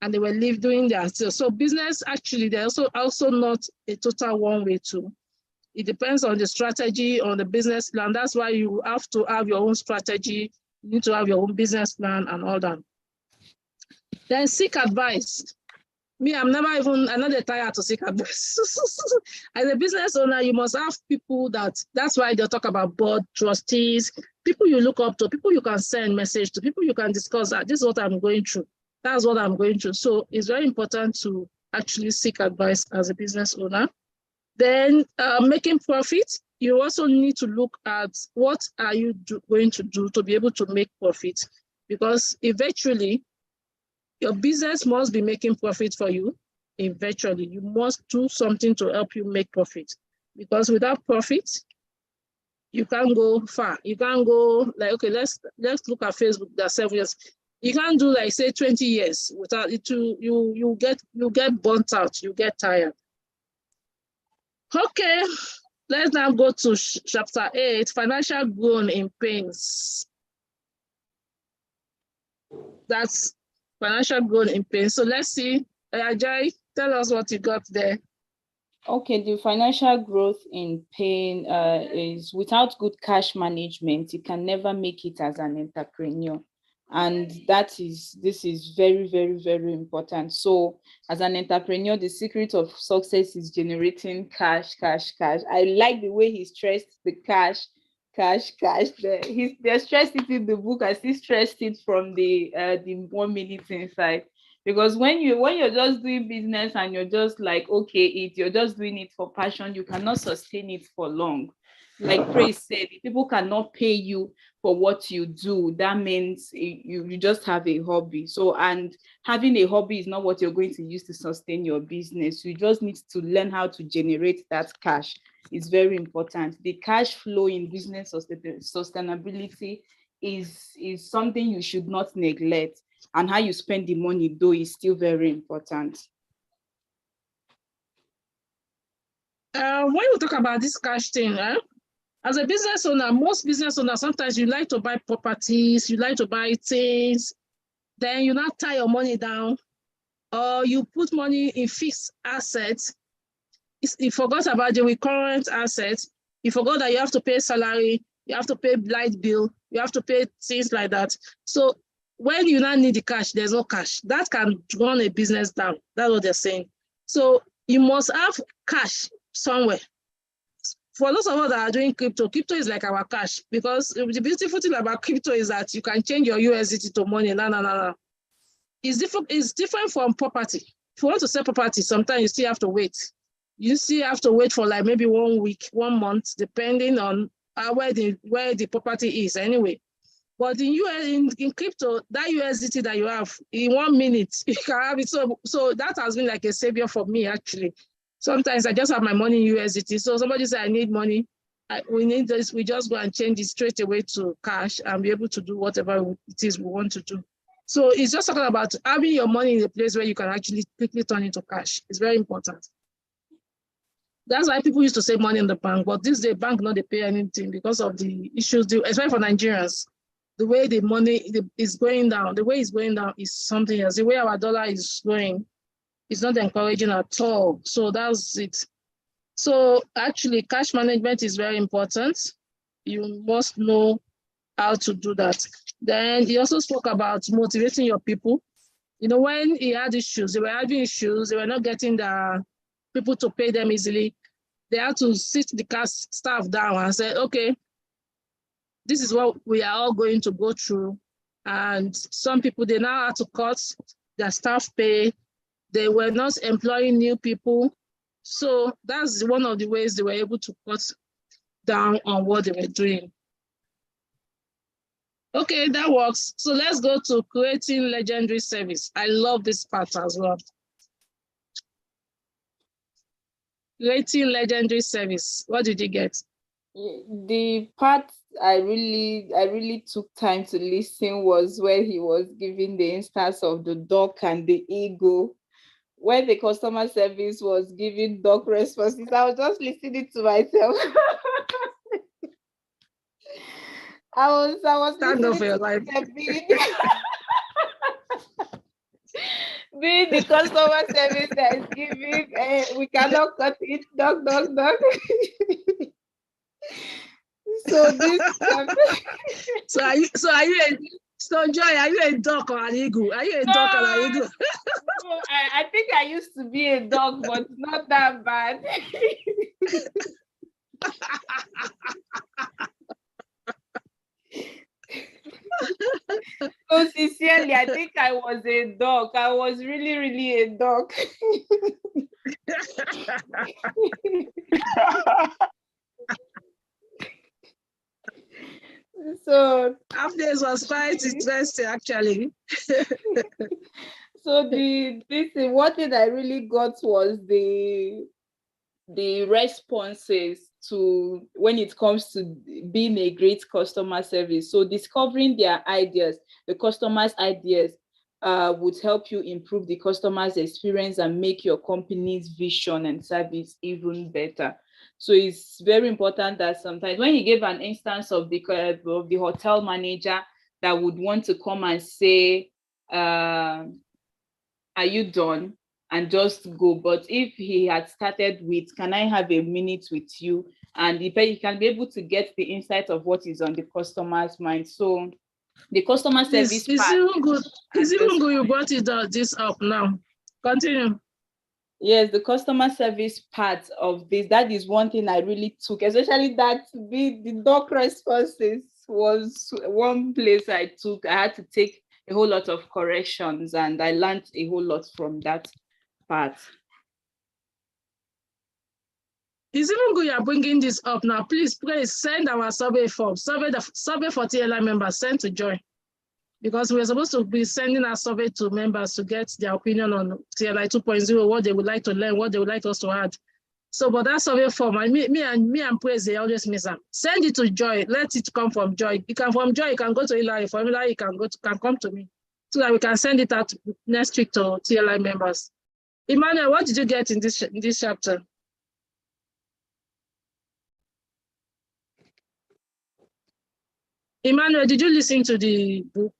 and they were doing their still. So business, actually, they're also not a total one way too. It depends on the strategy, on the business plan. That's why you have to have your own strategy. You need to have your own business plan and all that. Then seek advice. Me, I'm not the tired to seek advice. As a business owner, you must have people that's why they'll talk about board, trustees, people you look up to, people you can send message to, people you can discuss that. This is what I'm going through. That's what I'm going through. So it's very important to actually seek advice as a business owner. Then making profit, you also need to look at what are you going to do to be able to make profit, because eventually your business must be making profit for you. Eventually, you must do something to help you make profit, because without profit, you can't go far. You can't go like, okay, let's look at Facebook. That's 7 years. You can't do like say 20 years without it. You get burnt out. You get tired. Okay, let's now go to chapter 8, financial growth in pains. That's financial growth in pains. So let's see, Ajay, tell us what you got there. Okay, the financial growth in pain is without good cash management, you can never make it as an entrepreneur. And this is very, very, very important. So as an entrepreneur, the secret of success is generating cash, cash, cash. I like the way he stressed the cash, cash, cash. They stressed it in the book. I still stressed it from the 1 minute inside. Because when you're just doing business and you're just like, okay, you're just doing it for passion, you cannot sustain it for long. Like Praise said, if people cannot pay you for what you do, that means you just have a hobby. So, and having a hobby is not what you're going to use to sustain your business. You just need to learn how to generate that cash. It's very important. The cash flow in business sustainability is something you should not neglect. And how you spend the money, though, is still very important. When you talk about this cash thing, as a business owner, most business owners, sometimes you like to buy properties, you like to buy things, then you not tie your money down, or you put money in fixed assets. You forgot about the recurrent assets. You forgot that you have to pay salary, you have to pay light bill, you have to pay things like that. So when you not need the cash, there's no cash. That can run a business down. That's what they're saying. So you must have cash somewhere. For those of us that are doing crypto is like our cash, because the beautiful thing about crypto is that you can change your USDT to money. No. It's different from property. If you want to sell property, sometimes you still have to wait. You still have to wait for like maybe 1 week, 1 month, depending on where the property is anyway. But in crypto, that USDT that you have, in 1 minute, you can have it. So that has been like a savior for me, actually. Sometimes I just have my money in USDT. So somebody say, I need money. We need this. We just go and change it straight away to cash and be able to do whatever it is we want to do. So it's just talking about having your money in a place where you can actually quickly turn into cash. It's very important. That's why people used to save money in the bank. But this day, bank not they pay anything because of the issues, especially for Nigerians. The way the money is going down, the way it's going down is something else. The way our dollar is going is not encouraging at all. So that's it. So actually, cash management is very important. You must know how to do that. Then he also spoke about motivating your people. You know, when he had issues, they were having issues, they were not getting the people to pay them easily. They had to sit the staff down and say, okay, this is what we are all going to go through. And some people, they now had to cut their staff pay. They were not employing new people. So that's one of the ways they were able to cut down on what they were doing. Okay, that works. So let's go to creating legendary service. I love this part as well. Creating legendary service. What did you get? The part I really took time to listen was where he was giving the instance of the duck and the eagle. When the customer service was giving duck responses, I was just listening to myself. I was Stand up for your life. Being the customer service that is giving, we cannot cut it, duck. So this. So Joy, are you a duck or an eagle? Are you a duck or an eagle? No, I think I used to be a dog, but not that bad. So sincerely, I think I was a dog. I was really, really a dog. So Half days was quite interesting, actually. so what thing I really got was the responses to when it comes to being a great customer service. So discovering their ideas, the customers' ideas, would help you improve the customer's experience and make your company's vision and service even better. So it's very important that sometimes when you give an instance of the hotel manager that would want to come and say, are you done? And just go. But if he had started with, can I have a minute with you? And he can be able to get the insight of what is on the customer's mind. So the customer service It's part. even good. It's even good you brought this up now. Continue. Yes, the customer service part of this, that is one thing I really took, especially that the doc responses was one place I took. I had to take a whole lot of corrections and I learned a whole lot from that part. It's even good you're bringing this up now. Please send our survey form. Survey for TLI members, send to Joy. Because we're supposed to be sending our survey to members to get their opinion on TLI 2.0, what they would like to learn, what they would like us to add. So, but that survey form, me and Praise, they always miss them. Send it to Joy. Let it come from Joy. From Joy, you can go to Eli. From Eli, you can come to me, so that we can send it out next week to TLI members. Emmanuel, what did you get in this chapter? Emmanuel, did you listen to the book?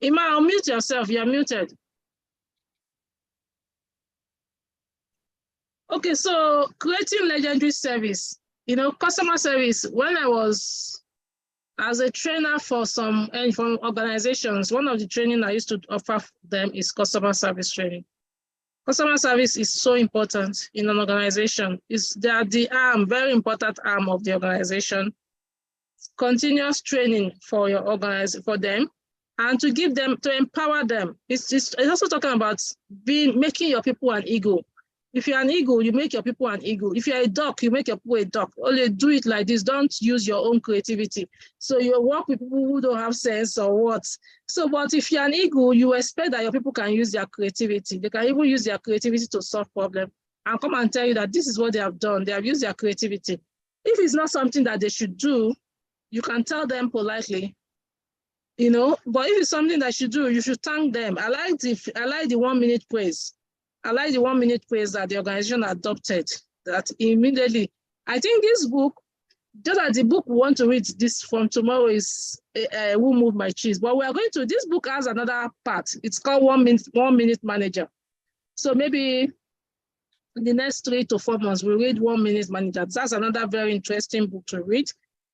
Emma, unmute yourself. You're muted. Okay, so creating legendary service. Customer service. When I was as a trainer for some organizations, one of the training I used to offer them is customer service training. Customer service is so important in an organization. They are the very important arm of the organization. Continuous training for them, and to empower them. It's also talking about making your people an eagle. If you're an eagle, you make your people an eagle. If you're a duck, you make your people a duck. Only do it like this. Don't use your own creativity. So you work with people who don't have sense or what. So, but if you're an eagle, you expect that your people can use their creativity. They can even use their creativity to solve problems and come and tell you that this is what they have done. They have used their creativity. If it's not something that they should do, you can tell them politely, but if it's something that you do, you should thank them. I like the 1 minute praise. I like the 1 minute praise that the organization adopted, that immediately. I think this book, just as the book we want to read this from tomorrow is Who Moved My Cheese, but this book has another part. It's called 1 minute manager. So maybe in the next 3 to 4 months, we'll read 1 minute manager. That's another very interesting book to read.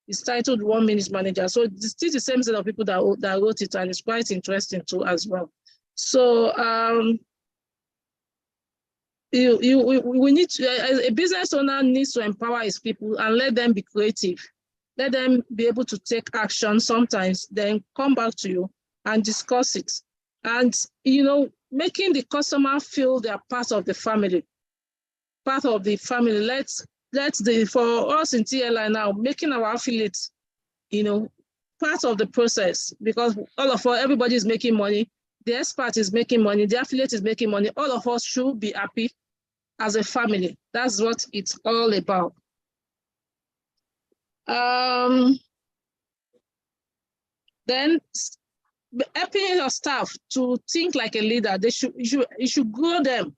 It's titled 1 minute manager. So it's still the same set of people that wrote it, and it's quite interesting too as well. So we need to, a business owner needs to empower his people and let them be creative. Let them be able to take action sometimes, then come back to you and discuss it. And, making the customer feel they're part of the family. Part of the family. For us in TLI now, making our affiliates, part of the process, because everybody is making money. The expert is making money. The affiliate is making money. All of us should be happy as a family. That's what it's all about. Then helping your staff to think like a leader. You should grow them.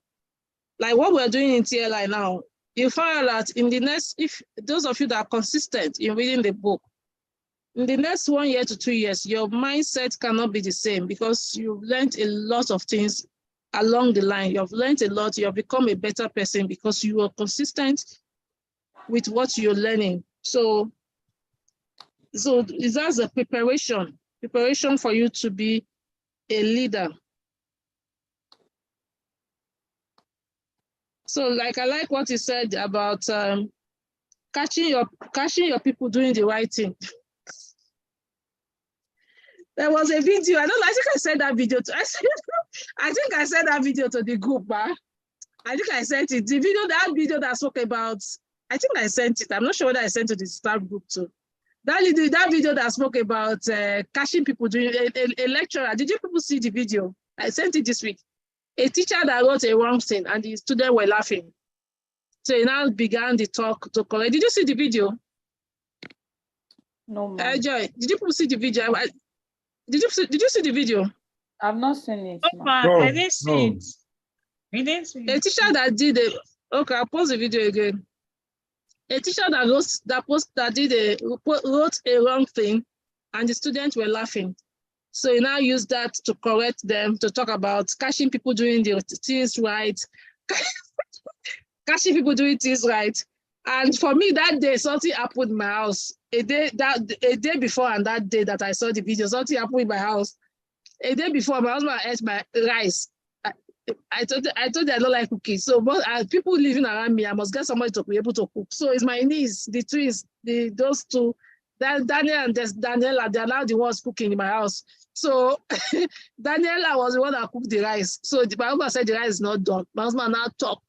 Like what we're doing in TLI now. You find out that if those of you that are consistent in reading the book, in the next 1 year to 2 years, your mindset cannot be the same because you've learned a lot of things along the line. You've learned a lot. You have become a better person because you are consistent with what you're learning. So that's a preparation for you to be a leader. So I like what he said about catching your people doing the right thing. There was a video. I think I sent that video to. I think I sent that video to the group, I think I sent it. That video that spoke about. I think I sent it. I'm not sure whether I sent it to the staff group too. That video that spoke about catching people doing a lecturer. Did you people see the video? I sent it this week. A teacher that wrote a wrong thing and the students were laughing. So he now began the talk to correct. Did you see the video? No, ma'am. Joy, did you people see the video? Did you see the video? I've not seen it. No, ma'am. I didn't see it. I didn't see A it. teacher that did it. Okay, I'll pause the video again. A teacher that wrote a wrong thing, and the students were laughing. So he now used that to correct them, to talk about catching people doing the things right, catching people doing things right. And for me, that day, something happened in my house. A day before and that day that I saw the video, something happened in my house. A day before, my husband ate my rice. I told you I don't like cooking. So people living around me, I must get somebody to be able to cook. So it's my niece, the twins, those two, Daniel and Daniela, they're now the ones cooking in my house. So Daniela was the one that cooked the rice. So my husband said the rice is not done. My husband now talk.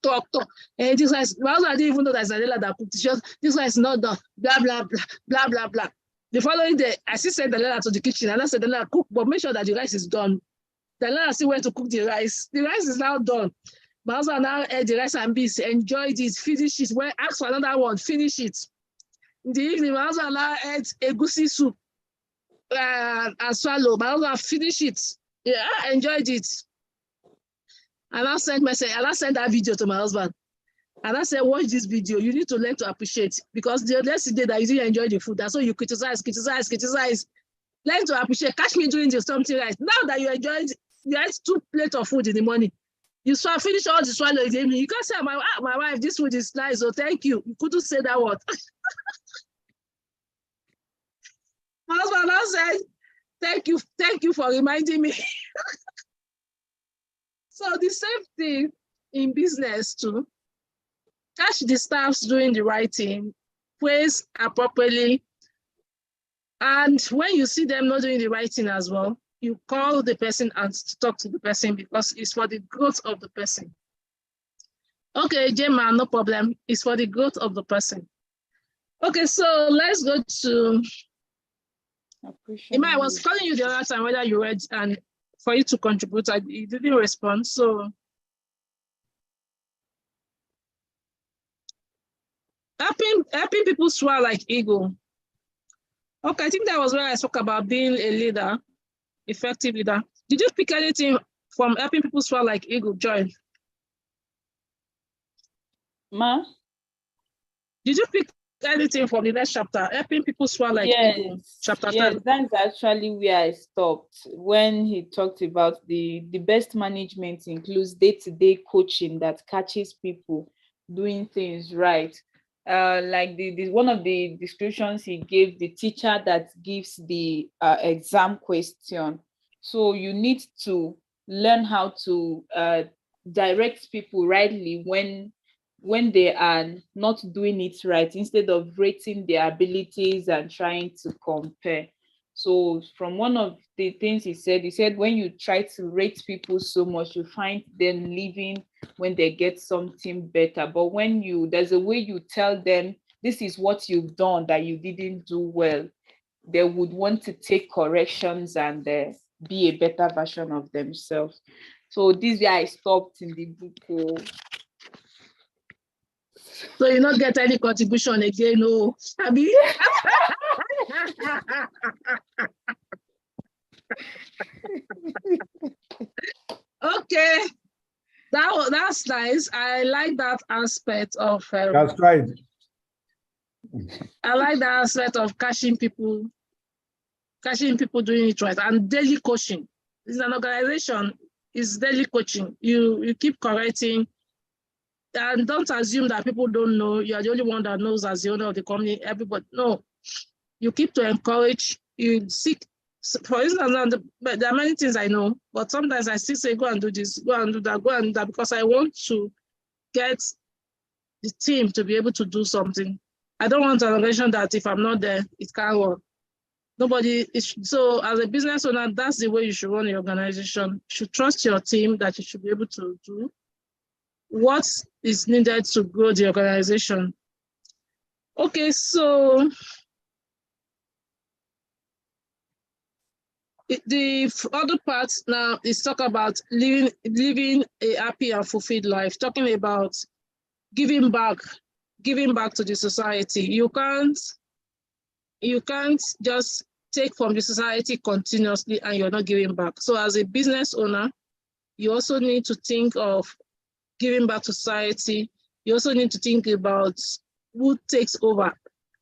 And this rice, my husband didn't even know that's Daniela that cooked it. Just, this rice is not done. Blah, blah, blah, blah, blah, blah. The following day, I still sent Daniela to the kitchen and I said, Daniela, cook, but make sure that the rice is done. Daniela still went to cook the rice. The rice is now done. My husband now ate the rice and beans, enjoyed it, finished it. When asked for another one, finish it. In the evening, my husband now ate egusi soup and swallow. My husband finished it. Yeah, I enjoyed it. And I sent that video to my husband. And I said, watch this video. You need to learn to appreciate, because the next day that you didn't enjoy the food, that's why you criticize. Learn to appreciate. Catch me doing something right. Now that you enjoyed, you ate 2 plates of food in the morning. You finish all the swallow in the evening. You can't say, my wife, this food is nice, so thank you. You couldn't say that word. My husband now said, thank you for reminding me. So the same thing in business too. Catch the staffs doing the right thing, praise appropriately. And when you see them not doing the right thing as well, you call the person and talk to the person, because it's for the growth of the person. Okay, Gemma, no problem. It's for the growth of the person. Okay, so let's go to Ima. I was calling you the other time whether you read and for you to contribute. You didn't respond. So helping people soar like eagle. Okay, I think that was where I spoke about being a leader, effective leader. Did you pick anything from helping people soar like eagle, Joy? Ma? Did you pick anything from the next chapter, helping people soar like eagle, chapter 10? Yes, that's actually where I stopped when he talked about the best management includes day-to-day coaching that catches people doing things right. Like the one of the descriptions he gave, the teacher that gives the exam question. So you need to learn how to direct people rightly when they are not doing it right, instead of rating their abilities and trying to compare. So from one of the things he said, when you try to rate people so much, you find them leaving when they get something better. But when there's a way you tell them, this is what you've done that you didn't do well, they would want to take corrections and be a better version of themselves. So this year I stopped in the book. So you not get any contribution again, no? Abi? Okay, that's nice. I like that aspect of. That's right. I like that aspect of catching people doing it right, and daily coaching. It's an organization. It's daily coaching. You keep correcting. And don't assume that people don't know. You are the only one that knows as the owner of the company. Everybody, no. You keep to encourage. You seek. For instance, there are many things I know, but sometimes I still say, go and do this, go and do that, go and do that, because I want to get the team to be able to do something. I don't want an organization that if I'm not there, it can't work. Nobody is, so as a business owner, that's the way you should run your organization. You should trust your team that you should be able to do what is needed to grow the organization. Okay, so the other part now is talk about living a happy and fulfilled life, talking about giving back to the society. You can't just take from the society continuously and you're not giving back. So as a business owner, you also need to think of giving back to society. You also need to think about who takes over.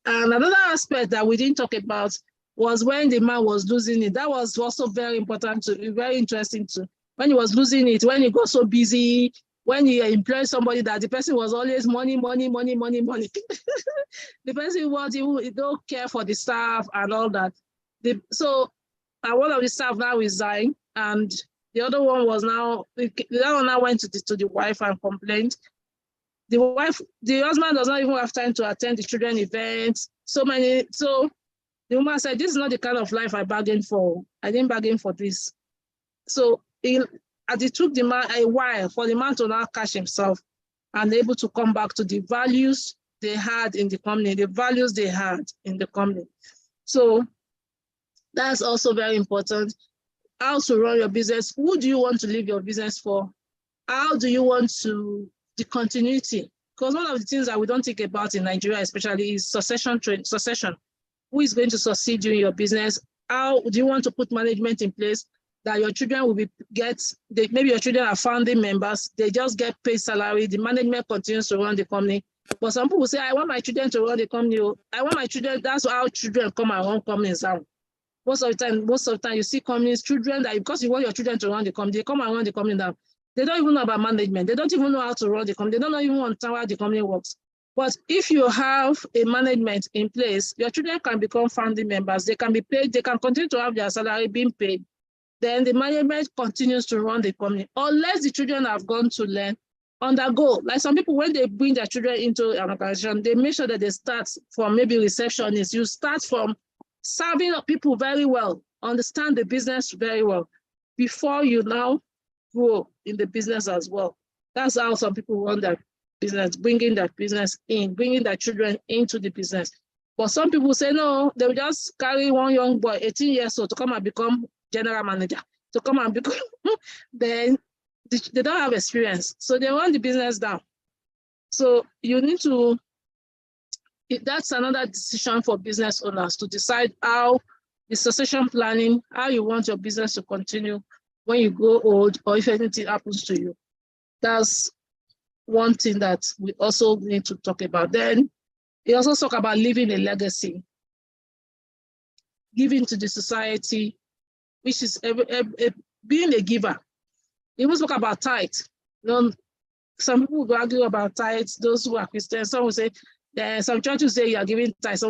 And another aspect that we didn't talk about was when the man was losing it. That was also very important to, very interesting too. When he was losing it, when he got so busy, when he employed somebody that the person was always money. The person he don't care for the staff and all that. So one of the staff now resigned, and the other one was now, the other one now went to the wife and complained. The husband does not even have time to attend the children events. So the woman said, this is not the kind of life I bargained for. I didn't bargain for this. So it took the man a while for the man to now catch himself and able to come back to the values they had in the company, So that's also very important. How to run your business. Who do you want to leave your business for? How do you want to, the continuity? Because one of the things that we don't think about in Nigeria especially is succession. Who is going to succeed you in your business? How do you want to put management in place that your children will maybe your children are founding members, they just get paid salary, the management continues to run the company. But some people say, I want my children to run the company. I want my children, that's how children come and run companies out. Most of the time you see companies, children, that because you want your children to run the company, they come and run the company down. They don't even know about management. They don't even know how to run the company. They don't even understand how the company works. But if you have a management in place, your children can become founding members. They can be paid. They can continue to have their salary being paid. Then the management continues to run the company, unless the children have gone to learn, undergo. Like some people, when they bring their children into an organization, they make sure that they start from maybe receptionists. You start from serving people very well, understand the business very well, before you now grow in the business as well. That's how some people run their business, bringing that business in, bringing their children into the business. But some people say, no, they will just carry one young boy, 18 years old, to come and become general manager, to come and become, then they don't have experience. So they run the business down. So you need to, that's another decision for business owners to decide how the succession planning, how you want your business to continue when you grow old or if anything happens to you. That's one thing that we also need to talk about. Then we also talk about leaving a legacy, giving to the society, which is being a giver. We even talk about tithe. Some people will argue about tithes, those who are Christians. Some will say, some churches say you are giving tithes.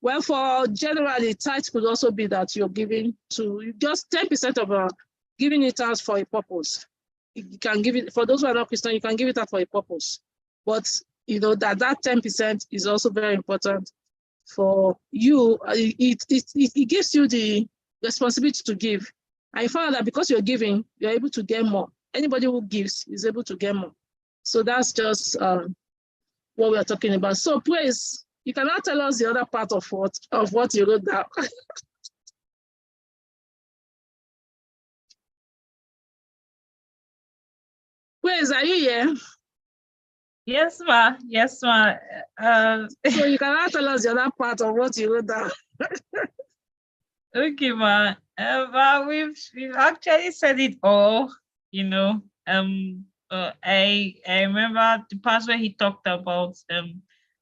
Well, for generally, tithes could also be that you're giving to just 10% of giving it out for a purpose. You can give it, for those who are not Christian, you can give it out for a purpose. But you know that 10% is also very important for you. It gives you the responsibility to give. I found that because you're giving, you're able to get more. Anybody who gives is able to get more. So that's just what we are talking about. So please, you cannot tell us the other part of what you wrote down. Please, are you here? Yes, ma. Yes, ma. So you cannot tell us the other part of what you wrote down. Okay, ma. But we've actually said it all. You know. I remember the part where he talked about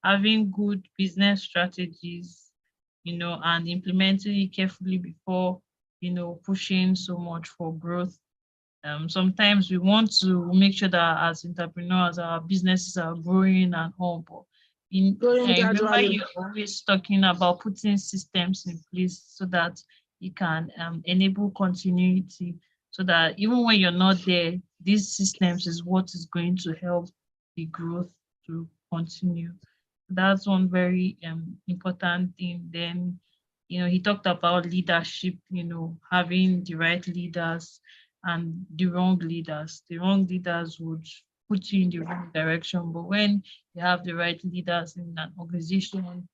having good business strategies, you know, and implementing it carefully before, you know, pushing so much for growth. Sometimes we want to make sure that as entrepreneurs, our businesses are growing and all, but I remember you always talking about putting systems in place so that you can enable continuity, so that even when you're not there, these systems is what is going to help the growth to continue. That's one very important thing. Then he talked about leadership, having the right leaders and the wrong leaders. The wrong leaders would put you in the wrong direction, but when you have the right leaders in an organization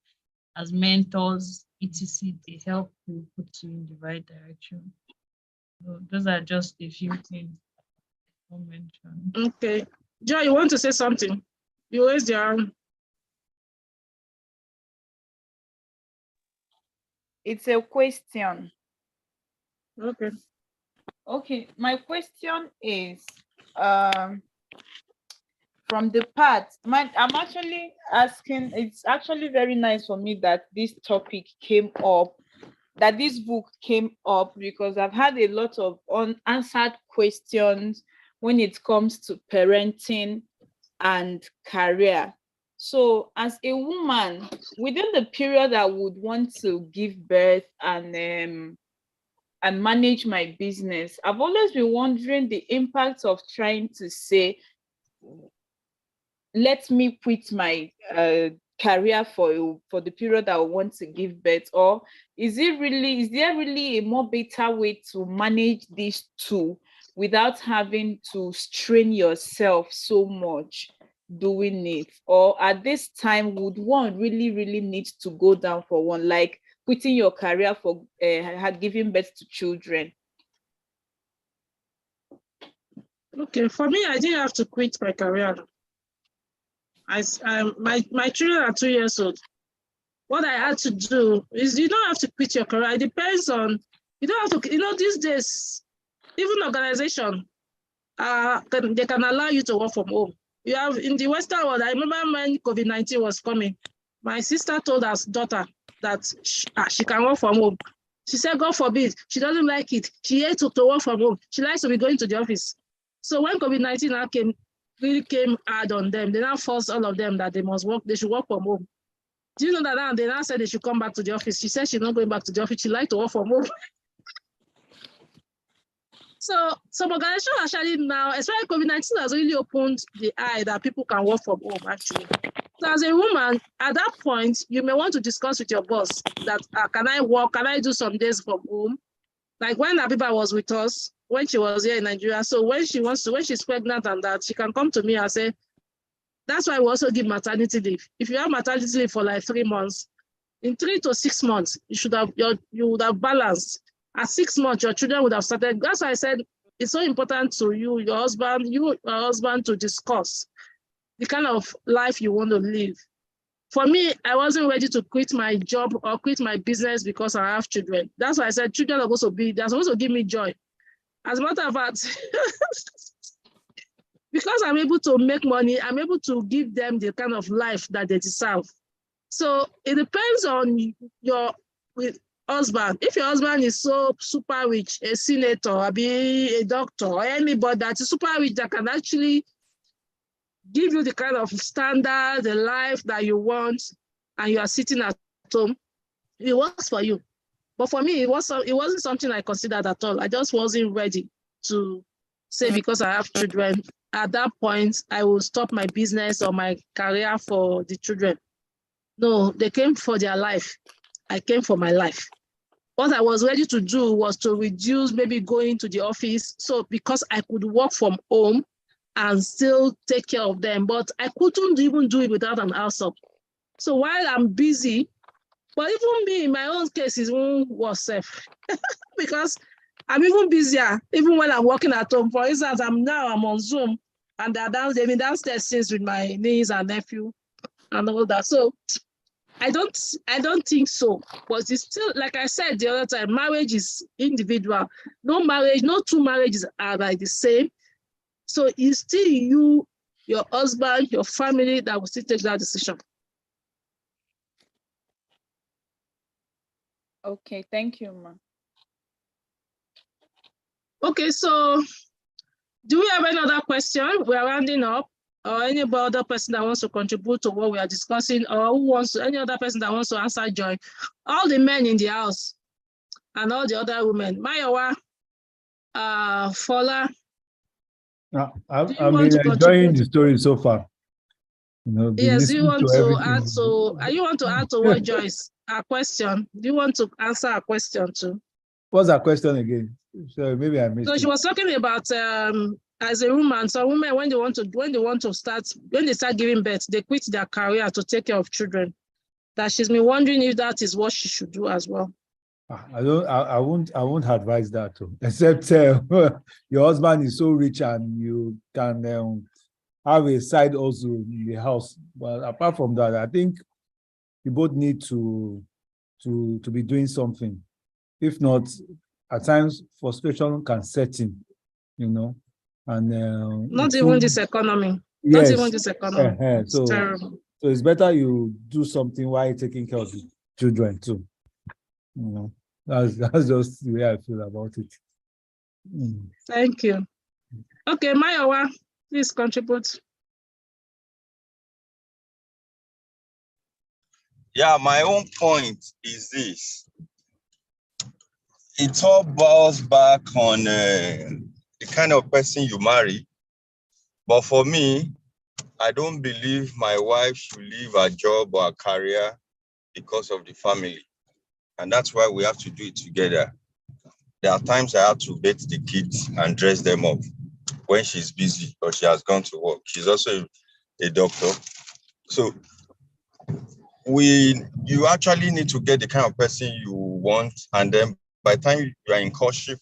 as mentors, etc., they help to put you in the right direction. So those are just a few things I mentioned. Okay. Joy, you want to say something? You raised your hand. It's a question. Okay. Okay, my question is from the part, I'm actually asking, it's actually very nice for me that this topic came up, that this book came up, because I've had a lot of unanswered questions when it comes to parenting and career. So as a woman, within the period I would want to give birth and manage my business, I've always been wondering the impact of trying to say, let me quit my career for the period I want to give birth, or is there really a more better way to manage these two without having to strain yourself so much doing it? Or at this time, would one really need to go down for one, like quitting your career for giving birth to children? Okay, for me, I didn't have to quit my career. My children are 2 years old. What I had to do is, you don't have to quit your career. It depends on, you don't have to, these days, even organization, they can allow you to work from home. You have, in the Western world, I remember when COVID-19 was coming, my sister told her daughter that she can work from home. She said, God forbid, she doesn't like it. She hates to work from home. She likes to be going to the office. So when COVID-19 now really came hard on them, they now forced all of them that they should work from home. Do you know that now they now said they should come back to the office? She said she's not going back to the office. She likes to work from home. So some organizations actually now, especially COVID-19 has really opened the eye that people can work from home actually. So as a woman, at that point, you may want to discuss with your boss that can I do some days from home? Like when Abiba was with us, when she was here in Nigeria. So when she's pregnant and that, she can come to me and say, that's why we also give maternity leave. If you have maternity leave for like 3 months, in 3 to 6 months, you would have balanced. At 6 months, your children would have started. That's why I said it's so important to your husband to discuss the kind of life you want to live. For me, I wasn't ready to quit my job or quit my business because I have children. That's why I said children are they're supposed to give me joy. As a matter of fact, because I'm able to make money, I'm able to give them the kind of life that they deserve. So it depends on your husband. If your husband is so super rich, a senator, or a doctor, or anybody that is super rich that can actually give you the kind of standard, the life that you want, and you are sitting at home, it works for you. But for me, it wasn't something I considered at all. I just wasn't ready to say because I have children. At that point, I will stop my business or my career for the children. No, they came for their life. I came for my life. What I was ready to do was to reduce maybe going to the office. So because I could work from home and still take care of them, but I couldn't even do it without an household. So while I'm busy, but even me, in my own case, is was safe because I'm even busier, even when I'm working at home. For instance, I'm on Zoom and they've been downstairs since with my niece and nephew and all that. So I don't think so. But it's still, like I said the other time, marriage is individual. No two marriages are like the same. So it's still you, your husband, your family that will still take that decision. Okay, thank you, ma. Okay, so do we have any other question? We are rounding up, or any other person that wants to contribute to what we are discussing, or any other person that wants to answer Joy? All the men in the house and all the other women. Mayowa, Fola. I've been enjoying the story so far. Yes, you want to add to? You want to add to what Joyce a question. Do you want to answer a question too? What's that question again? So maybe I missed So it. she was talking about as a woman, so women when they start giving birth, they quit their career to take care of children. That she's been wondering if that is what she should do as well. I won't advise that too. Except your husband is so rich and you can have a side also in the house. But apart from that, I think you both need to be doing something. If not, at times frustration can set in, and not even this economy. Yes. Not even this economy. It's terrible. So it's better you do something while taking care of the children too. That's just the way I feel about it. Thank you. Okay, Mayowa, please contribute. Yeah, my own point is this. It all boils back on the kind of person you marry. But for me, I don't believe my wife should leave her job or her career because of the family. And that's why we have to do it together. There are times I have to bathe the kids and dress them up when she's busy or she has gone to work. She's also a doctor. So you actually need to get the kind of person you want, and then by the time you are in courtship,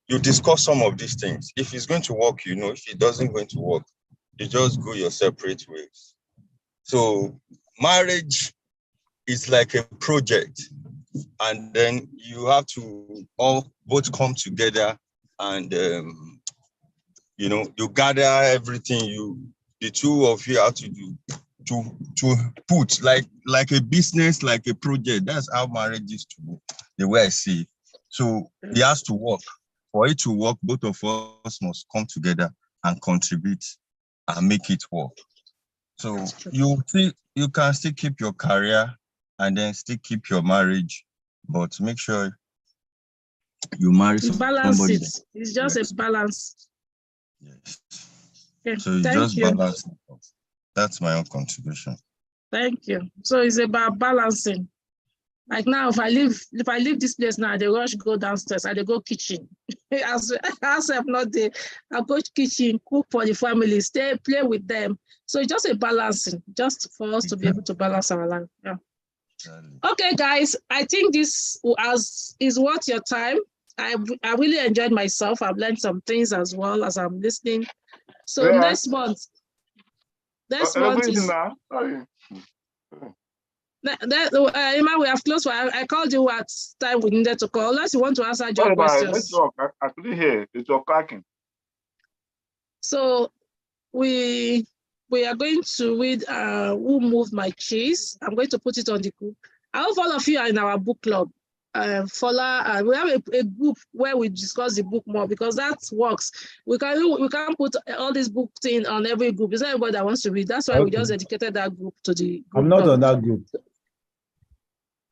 you discuss some of these things. If it's going to work, if it doesn't going to work, you just go your separate ways. So marriage is like a project, and then you have to all both come together and you gather everything the two of you have to do to put like a business, like a project. That's how marriage is to work, the way I see it. So it has to work. For it to work, both of us must come together and contribute and make it work. So you can still keep your career and then still keep your marriage, but make sure you marry somebody. Balance it. It's just a balance. Yes. Okay, so you just balance it. That's my own contribution. Thank you. So it's about balancing. Like now, if I leave this place now, they rush go downstairs and they go kitchen. as I'm not there, I go kitchen, cook for the family, stay, play with them. So it's just a balancing, just for us to be able to balance our life. Yeah. Okay, guys, I think this is worth your time. I really enjoyed myself. I've learned some things as well as I'm listening. So next month is. Emma, we have closed. I called you at time we needed to call. Unless you want to answer your questions. I couldn't hear. It's all cracking. So we are going to read Who Moved My Cheese. I'm going to put it on the group. I hope all of you are in our book club. We have a group where we discuss the book more because that works. We can't put all these book things on every group. It's not everybody that wants to read. That's why we just dedicated that group to the group. I'm not on that group.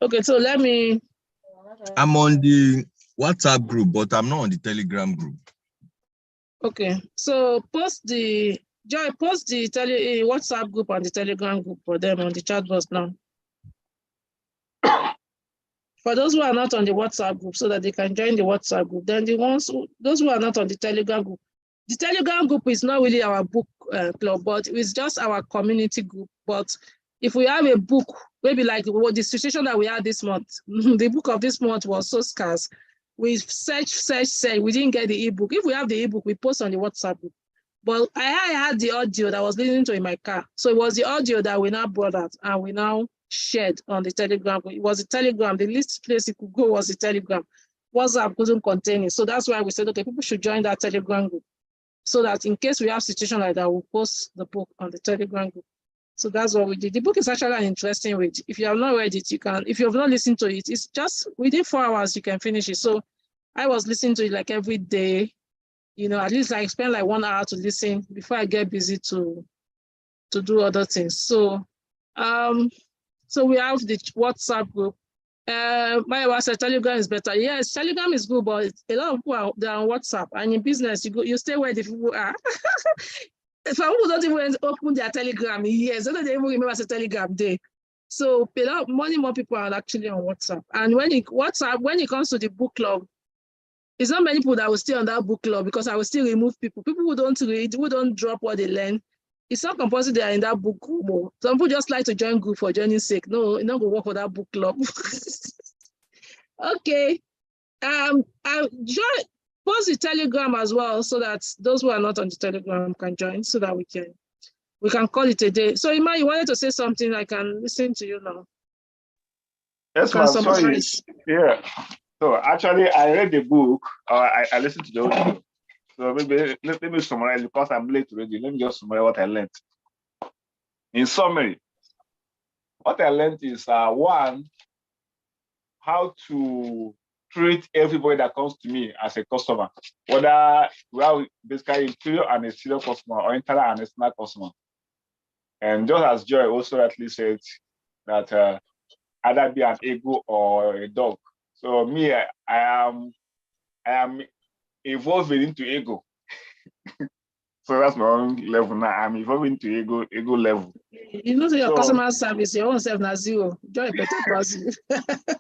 Okay, so let me. I'm on the WhatsApp group, but I'm not on the Telegram group. Okay, so post the WhatsApp group and the Telegram group for them on the chat box now. For those who are not on the WhatsApp group, so that they can join the WhatsApp group. Then those who are not on the Telegram group. The Telegram group is not really our book club, but it's just our community group. But if we have a book, maybe like the situation that we had this month, the book of this month was so scarce. We search, we didn't get the ebook. If we have the ebook, we post on the WhatsApp group. But I had the audio that I was listening to in my car. So it was the audio that we now brought out and we now shared on the Telegram. It was the Telegram. The least place it could go was the Telegram. WhatsApp couldn't contain it. So that's why we said, okay, people should join that Telegram group. So that in case we have a situation like that, we'll post the book on the Telegram group. So that's what we did. The book is actually an interesting read. If you have not read it, you can. If you have not listened to it, it's just within 4 hours, you can finish it. So I was listening to it like every day. At least I spend like 1 hour to listen before I get busy to do other things. So, so we have the WhatsApp group. My wife said Telegram is better. Yes, Telegram is good, but a lot of people they're on WhatsApp. And in business, you stay where the people are. Some people don't even open their Telegram. Yes, they don't even remember the Telegram day. So many more people are actually on WhatsApp. And when it comes to the book club, it's not many people that will stay on that book club because I will still remove people. People who don't read, who don't drop what they learn. It's not compulsory they are in that book group. Some people just like to join group for joining sake. No, you're not going to work for that book club. Okay. Post the Telegram as well so that those who are not on the Telegram can join so that we can call it a day. So Ima, you wanted to say something? I can listen to you now. Yes, ma'am. Sorry. Yeah. So actually, I read the book. I listened to the audio. So maybe let me summarize because I'm late already. Let me just summarize what I learned. In summary, what I learned is one, how to treat everybody that comes to me as a customer, whether we are basically interior and exterior customer or internal and external customer. And just as Joy also rightly said that either be an ego or a dog. So me, I am evolving into ego. So that's my own level now. I'm evolving to ego level. You know, your customer service, your own self now zero. Joy better person.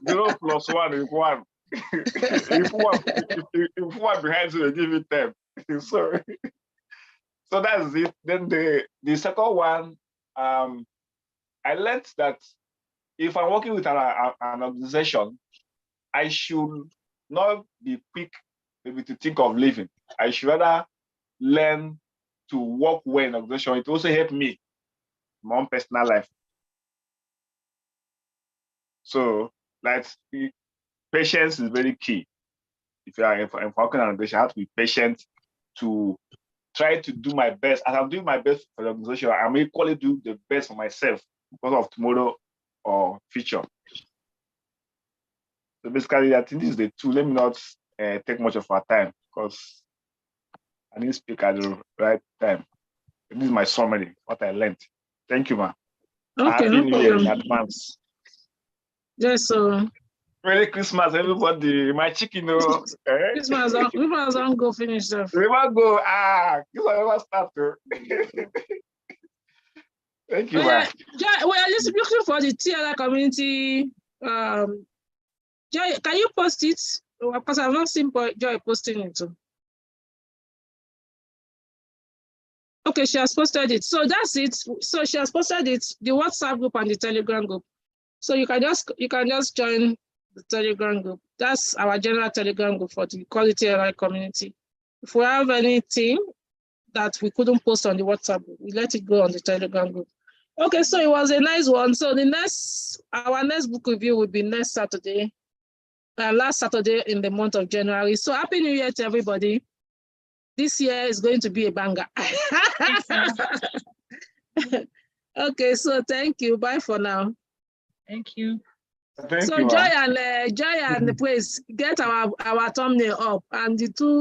0 plus 1 is 1. if one behind you, they give you 10. So that's it. Then the second one, I learned that if I'm working with an organization, I should not be quick maybe to think of leaving. I should rather learn to work well in organization. It also helped me in my own personal life. So like patience is very key. If I'm working on an organization, I have to be patient to try to do my best. As I'm doing my best for the organization, I'm equally doing the best for myself because of tomorrow or future. So basically, I think this is the two. Let me not take much of our time because I didn't speak at the right time. This is my summary, what I learned. Thank you, ma. Okay, Happy New Year in advance. Yes, so. Merry Christmas, everybody. My chicken, Christmas don't go finish stuff. Never go. This will never start. Thank you, ma. We are just looking for the TLI community. Joy, can you post it? Because I've not seen Joy posting it too. Okay, she has posted it. So that's it. So she has posted it, the WhatsApp group and the Telegram group. So you can just join the Telegram group. That's our general Telegram group for the quality TLI community. If we have anything that we couldn't post on the WhatsApp group, we let it go on the Telegram group. Okay, so it was a nice one. So our next book review will be next Saturday, last Saturday in the month of January. So Happy New Year to everybody. This year is going to be a banger. Okay, so thank you. Bye for now. Thank you. Thank so you, Joy and Praise, get our thumbnail up and the two